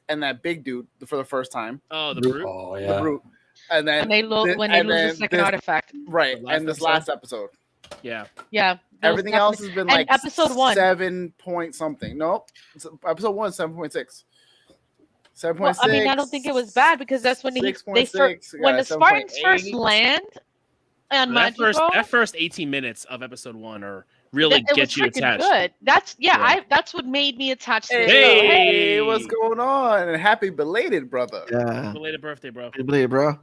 and that big dude for the first time. oh, the brute. Oh The yeah. brute. And then And they when they lose the second artifact. right, The last and this episode? last episode. Yeah. Yeah. that was Everything else definitely- has been and like episode 1. 7 point something. No, episode 1 7.6. 7.6. Well, I mean, I don't think it was bad because that's when they 6.6, when yeah, the Spartans 7.8. first land on That Magical. first 18 minutes of episode 1 are really it was get you freaking attached. good. That's Yeah. that's what made me attached to the show. Hey, what's going on? And happy belated, brother. Yeah, Belated birthday, bro. bro.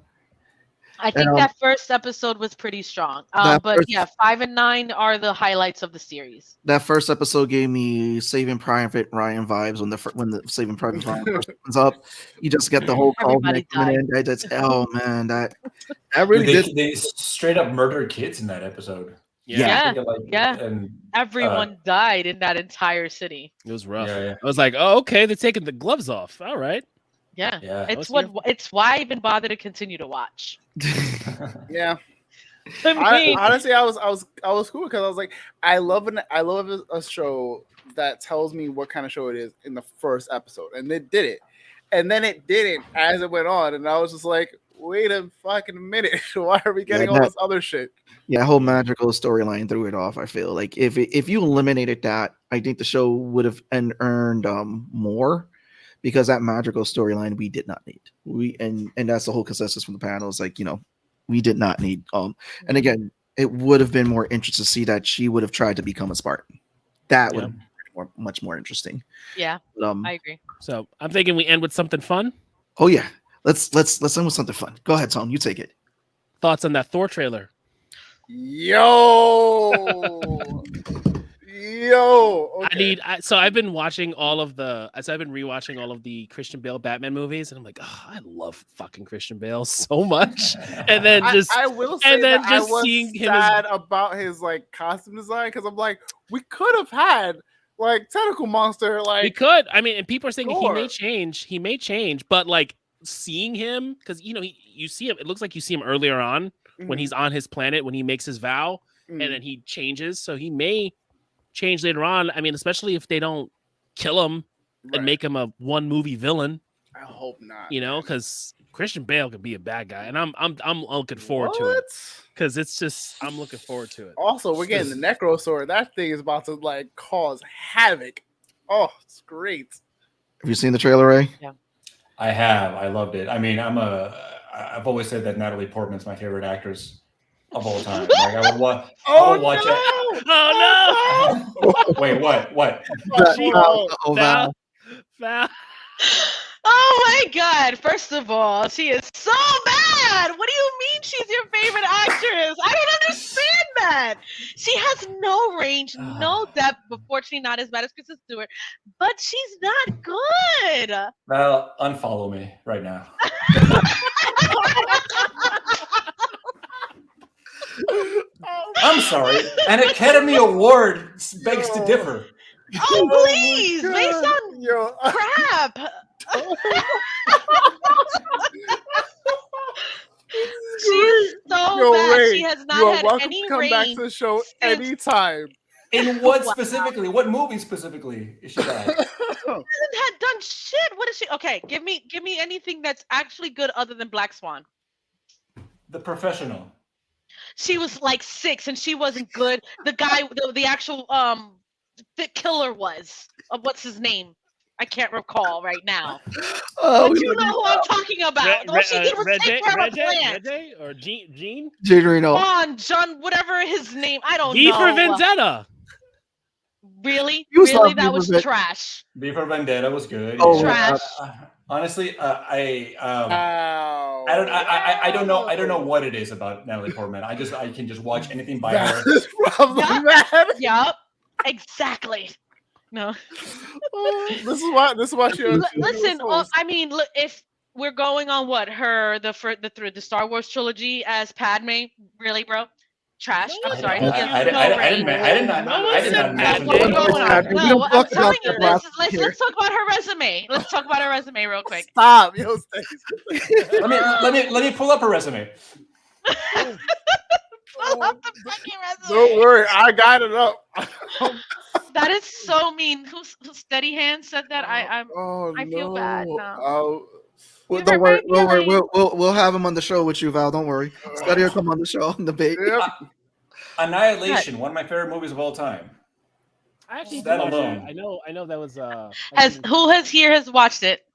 I think And, that first episode was pretty strong. that But first- yeah, 5 and 9 are the highlights of the series. That first episode gave me Saving Private Ryan vibes when the Saving Private Ryan first opens up. You just get the whole Everybody coming in. That's oh man, that really Dude, did. they straight up murdered kids in that episode. Yeah. I think, like, Yeah. And Everyone died in that entire city. It was rough. yeah. I was like, oh, okay, they're taking the gloves off. All right. Yeah. Yeah. It's was it's why I even bother to continue to watch. Yeah. I mean, Honestly, I was cool because I was like, I love a show that tells me what kind of show it is in the first episode, and it did it, and then it didn't as it went on, and I was just like, wait a fucking minute, why are we getting all this other shit? Yeah, whole magical storyline threw it off. I feel like if you eliminated that, I think the show would have earned more, because that magical storyline we did not need. And that's the whole consensus from the panel. Is like, We did not need. And again, it would have been more interesting to see that she would have tried to become a Spartan. That would have been much more interesting. Yeah, But, I agree. So I'm thinking we end with something fun. Oh yeah, let's end with something fun. Go ahead, Tom. You take it. Thoughts on that Thor trailer? Yo. Okay. I've been watching I've been rewatching all of the Christian Bale Batman movies, and I'm like, oh, I love fucking Christian Bale so much. And then I will say and then that just I was seeing him sad about his like costume design because I'm like, we could have had like Tentacle Monster. Like we could. I mean, and people are saying Thor. he may change, but like seeing him, because you see him, it looks like you see him earlier on when he's on his planet when he makes his vow, and then he changes, so he may change later on. I mean, especially if they don't kill him and make him a one movie villain. I hope not. Because Christian Bale could be a bad guy, and I'm looking forward to it. Because it's just I'm looking forward to it. Also, we're getting the Necro Sword. That thing is about to like cause havoc. Oh, it's great. Have you seen the trailer, Ray? Yeah, I have. I loved it. I mean, I've always said that Natalie Portman's my favorite actress of all time. Like I would watch it. Oh no! Wait, what? Val. Oh my God! First of all, she is so bad. What do you mean she's your favorite actress? I don't understand that. She has no range, no depth. Unfortunately, not as bad as Kristen Stewart, but she's not good. Well, unfollow me right now. I'm sorry. An Academy Award begs to differ. Oh please, based on crap. She's so bad. Ray, she has you not are had welcome any to come back to the show anytime. In what specifically? What movie specifically is she bad? Hasn't had done shit. What is she? Okay, give me anything that's actually good other than Black Swan. The Professional. She was like 6 and she wasn't good. The guy, the actual the killer was. What's his name? I can't recall right now. But you know who I'm talking about. All she did was take care of a plant. Or Gene? Gene Reno. John, whatever his name. I don't V know. for Vendetta. Really? You saw Really? V That for was Vendetta. trash. V for Vendetta was good. Oh, Trash. Honestly, I don't know. I don't know what it is about Natalie Portman. I can just watch anything by her. That's problematic. Yep. Exactly. No. This is what you Listen. I mean, look, if we're going on what the Star Wars trilogy as Padme, really, bro? Trash. I'm sorry. I did not mention What we're it. going on. We No, don't I'm talk telling about you, that let's talk about her resume. Let's talk about her resume real quick. Stop, yo, Stacey. let me pull up her resume. Pull up the fucking resume. Don't worry, I got it up. That is so mean. Who's Steady Hand said that? I feel bad. No. Oh, Well, don't worry. We'll have him on the show with you, Val. Don't worry. Steady will come on the show on the bait. yep. Annihilation, one of my favorite movies of all time. I actually That watched alone. it. I know that was Who has watched it?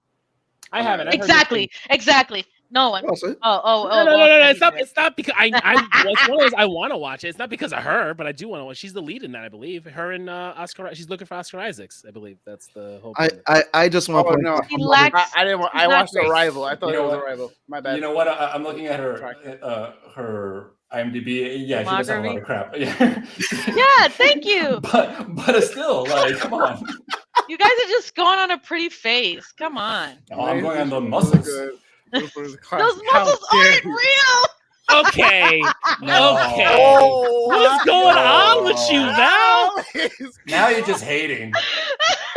I haven't. I heard Exactly. No one. Also, Oh. No. It's not because it's one of those I want to watch it. It's not because of her, but I do want to watch. She's the lead in that, I believe. Her and Oscar. She's looking for Oscar Isaacs, I believe. That's the whole. I just want to point out. He lacks. I didn't. I watched Arrival. I thought it was Arrival. My bad. You know what? I'm looking at her IMDb. Yeah, she does have a lot of crap. Yeah. Yeah, thank you. But still, like, come on. You guys are just going on a pretty face. Come on. No, I'm going on the muscles. Those muscles aren't real. Okay. No. Okay. Oh, What's going on with you, Val? Now you're just hating.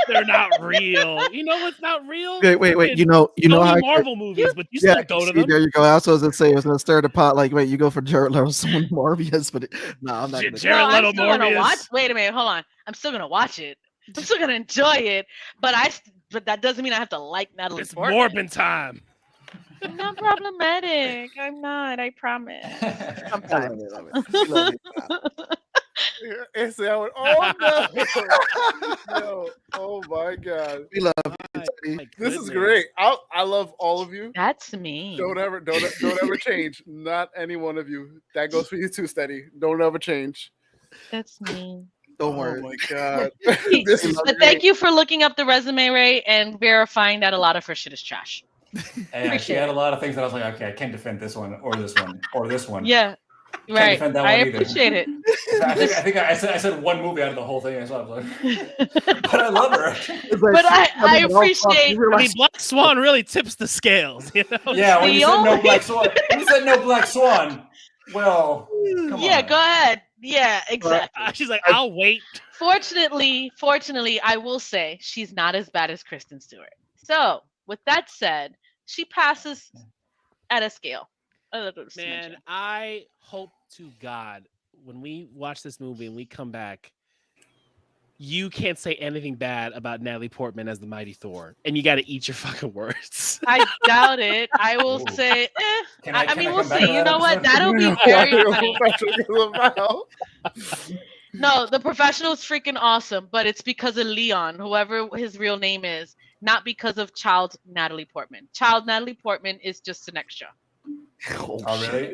They're not real. You know what's not real? Wait. You know how Marvel movies, but you still go to them. There you go. I was supposed to say I was gonna stir the pot. Like, wait, you go for Jared Leto, someone Morbius, but no, I'm not. Jared I'm Leto still gonna Morbius. watch. Wait a minute. Hold on. I'm still gonna watch it. I'm still gonna enjoy it. But that doesn't mean I have to like Natalie It's Portman. Morbin time. I'm not problematic. I'm not. I promise. I love it. It's that one. Oh no! Yo, oh my god, We love you, My Teddy. this is goodness. great. I love all of you. That's me. Don't ever change. Not any one of you. That goes for you too, Steady. Don't ever change. That's me. Don't Oh worry. my god, He- this is But thank you for looking up the resume, Ray, and verifying that a lot of her shit is trash. And she Appreciate had a it. lot of things that I was like, okay, I can't defend this one or this one or this one. Yeah, right. defend that I one either. appreciate it. I think I said one movie out of the whole thing. So I was like, but I love her. But I appreciate. I mean, Black Swan really tips the scales, you know? Yeah, when you said no only- Black Swan, when you said no Black Swan, well, come Yeah, on. go ahead. Yeah, exactly. She's like, I'll wait. Fortunately, I will say she's not as bad as Kristen Stewart. So, with that said, she passes at a scale. A little Man, smidgen. I hope to God when we watch this movie and we come back, you can't say anything bad about Natalie Portman as the Mighty Thor, and you got to eat your fucking words. I doubt it. I will Ooh. say, Can I I mean, come we'll back see. to You that know what? episode? That'll be very funny. No, The Professional is freaking awesome, but it's because of Leon, whoever his real name is, not because of Child Natalie Portman. Child Natalie Portman is just an extra. Oh, really?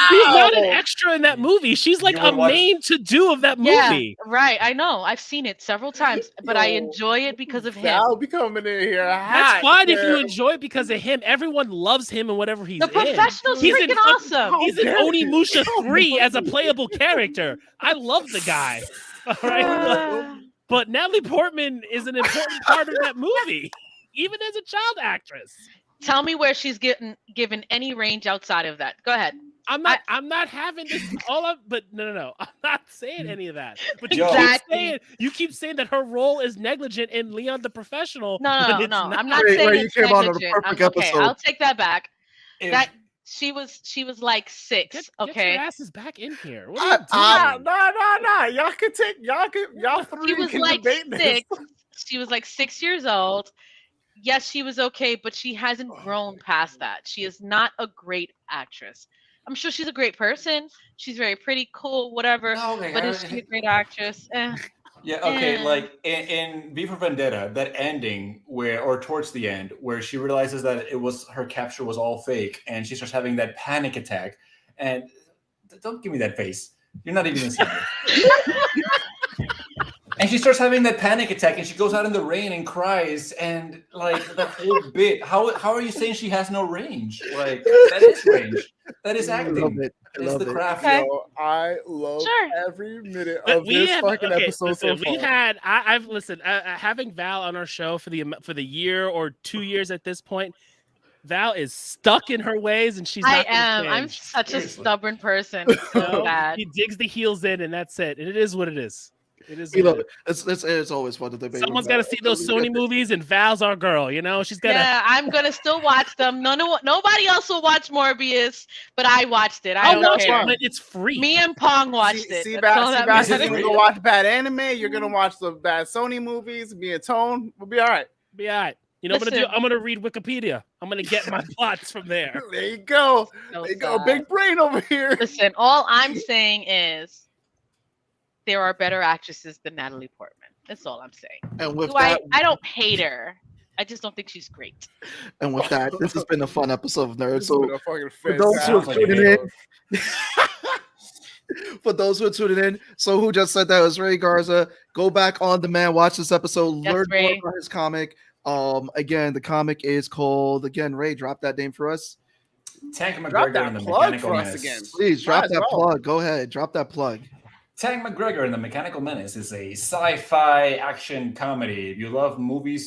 She's not an extra in that movie. She's like You a would watch- main to-do of that movie. Yeah, right. I know. I've seen it several times, but I Yo, enjoy it because of him. Val be coming in here. That's fine if you enjoy it because of him. Everyone loves him and whatever he's The in. Professional's He's freaking in awesome. He's in Onimusha 3 as a playable character. I love the guy. All right. But Natalie Portman is an important part of that movie, even as a child actress. Tell me where she's given any range outside of that. Go ahead. I'm not having this but no. I'm not saying any of that. But Exactly. you keep saying that her role is negligent in Leon the Professional. No. when it's I'm not. not Wait, saying you it's came on a negligent. perfect Okay, episode. I'll take that back. If- That she was like 6. Get Okay. your asses back in here. What are you doing? No. Y'all three She was can like debate this. 6. She was like 6 years old. Yes, she was okay, but she hasn't grown past that. She is not a great actress. I'm sure she's a great person. She's very pretty, cool, whatever. No, okay, But is she a great actress? Yeah, okay, Eh. like in V for Vendetta, that ending or towards the end, where she realizes that it was her capture was all fake, and she starts having that panic attack. And don't give me that face. You're not even listening. And she starts having that panic attack, and she goes out in the rain and cries, and like that whole bit. How are you saying she has no range? Like that is range. That is I love acting. it. I That's love the it. craft. Okay. Yo, I love Sure. every minute But of this fucking episode so far. we've had. I've listened. Having Val on our show for the year or 2 years at this point. Val is stuck in her ways, and she's. I not gonna am. I'm change. such a Seriously. stubborn person. It's so No, bad. he digs the heels in, and that's it. And it is what it is. It is. We what love it it. It's always fun to debate. Someone's with got to Val. see those Sony movies, and Val's our girl. You know, she's got to. Yeah, I'm gonna still watch them. Nobody else will watch Morbius, but I watched it. I I'll don't watch care. it, but it's free. Me and Pong watched it. That's all that Bass, matters. you're gonna go watch bad anime. You're gonna watch the bad Sony movies. Me and Tone, we'll be all right. Be all right. You know what I'm gonna do? Listen. I'm gonna read Wikipedia. I'm gonna get my plots from there. There you go. So There you go. sad. Big brain over here. Listen, all I'm saying is there are better actresses than Natalie Portman. That's all I'm saying. And with I that, don't hate her. I just don't think she's great. this has been a fun episode of Nerds. This So has been a fucking for those who are Sounds like a tuning hero. in, for those who are tuning in, so who just said that was Ray Garza. Go back on demand, watch this episode, Yes, learn more Ray. about his comic. Again, the comic is called Ray. Drop that name for us, Tank Drop McGregor that and the plug Mechanical for us Menace. again. please. Drop Might as that well. plug. Go ahead, drop that plug. Tank McGregor and the Mechanical Menace is a sci-fi action comedy. If you love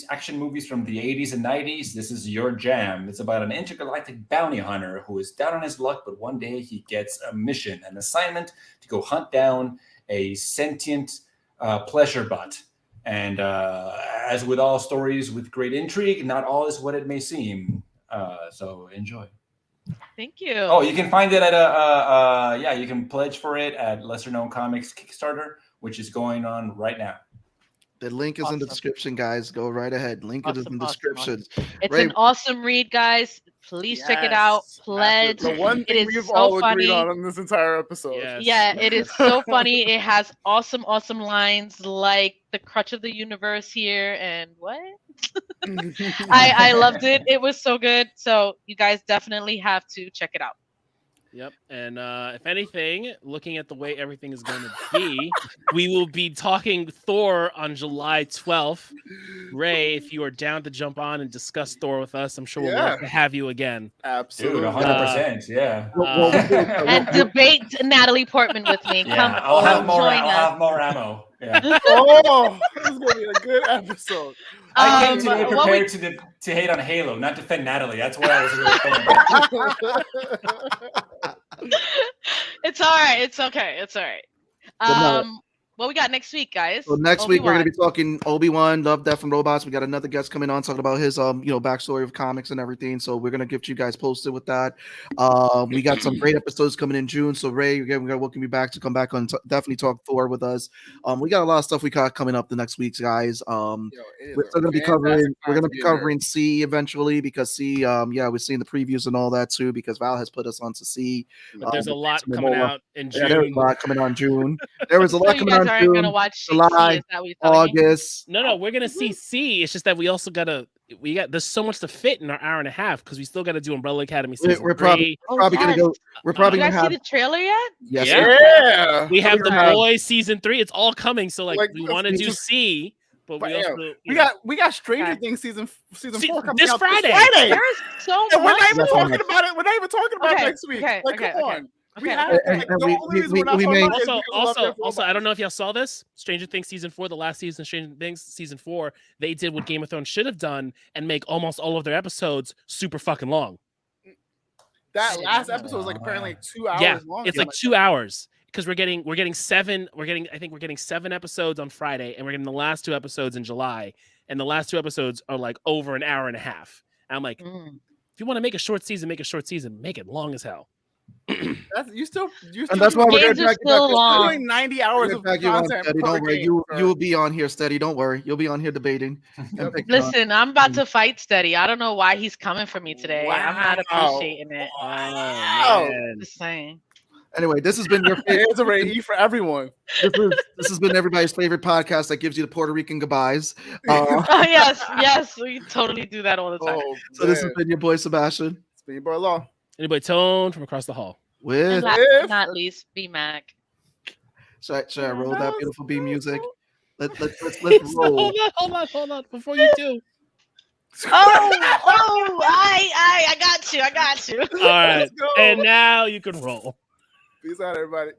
action movies from the 80s and 90s, this is your jam. It's about an intergalactic bounty hunter who is down on his luck, but one day he gets a mission, an assignment to go hunt down a sentient pleasure bot. And as with all stories with great intrigue, not all is what it may seem. So enjoy. Thank you. Oh, you can find it at you can pledge for it at Lesser Known Comics Kickstarter, which is going on right now. The link is in the Awesome. description, guys. Go right ahead. Link is in the Awesome, description. It's Ray- an awesome read, guys. Please check it out. Pledge. The one It thing is we've so all funny. agreed on this entire episode. Yes. Yeah, it is so funny. It has awesome lines like the crutch of the universe here and what? I loved it. It was so good. So you guys definitely have to check it out. Yep. And if anything, looking at the way everything is going to be, we will be talking Thor on July 12th. Ray, if you are down to jump on and discuss Thor with us, I'm sure we'll love to have you again. Absolutely. Dude, 100%. Yeah. And debate Natalie Portman with me. Yeah, Come I'll have more. join I'll us. have more ammo. Yeah. Oh, this is gonna be a good episode. I came today what we- prepared to hate on Halo, not defend Natalie. That's what I was really feeling. It's all right. It's okay. It's all right. What we got next week, guys? So next week we're Obi-Wan. going to be talking Obi-Wan, Love, Death, and Robots. We got another guest coming on talking about his backstory of comics and everything. So we're going to get you guys posted with that. We got some great episodes coming in June. So Ray, again, we're going to welcome you back to come back on definitely talk Thor with us. We got a lot of stuff we got coming up the next weeks, guys. We're still going to be covering C eventually because C we're seeing the previews and all that too because Val has put us onto C. But there's a lot coming out in June. Yeah, there's a lot coming on June. There was a lot coming on aren't June, gonna watch July, C, is that what you're telling me? August. No, we're gonna see C. It's just that we also there's so much to fit in our hour and a half because we still got to do Umbrella Academy season We're 3. probably gonna go. We're probably You gonna guys have. see the trailer yet? Yes, Yeah. We have Probably The gonna have- Boys season 3. It's all coming. So Like, we want to we do just- C, but we also we got Stranger Okay. Things season See, 4 coming this out Friday. There's so And we're much. not even That's talking much. about it. We're not even talking about Okay, next week. okay, Like, okay, come okay. on. We Okay. have And- like, and the we- only reason we're not we talking may- about it is because of Love, Death, Also, I Robots. don't know if y'all saw this. Stranger Things season 4, the last season of Stranger Things season 4, they did what Game of Thrones should have done and make almost all of their episodes super fucking long. That last episode was like apparently like 2 hours Yeah, long. it's like 2 hours because we're getting 7. I think we're getting 7 episodes on Friday, and we're getting the last 2 episodes in July, and the last 2 episodes are like over an hour and a half. And I'm like, Mm. if you want to make a short season, make it long as hell. you still And that's why we're Games gonna are still long. doing 90 hours of drag you on content steady. per Don't worry, game, you will be on here steady. Don't worry, you'll be on here debating. and picking on- Listen, I'm about to fight Steady. I don't know why he's coming for me today. I'm not Wow. appreciating it. Oh, man. Just saying. Anyway, this has been your favorite. It's a rate for everyone. This has been everybody's favorite podcast that gives you the Puerto Rican goodbyes. Oh, yes, we totally do that all the time. Oh, So this has been your boy Sebastian it's been your boy Law. Anybody tone from across the hall? with. And last but not least, B Mac. Should I roll that beautiful B music? Let's Hold roll. on. Before you do. I got you. All right. Let's go. And now you can roll. Peace out, everybody.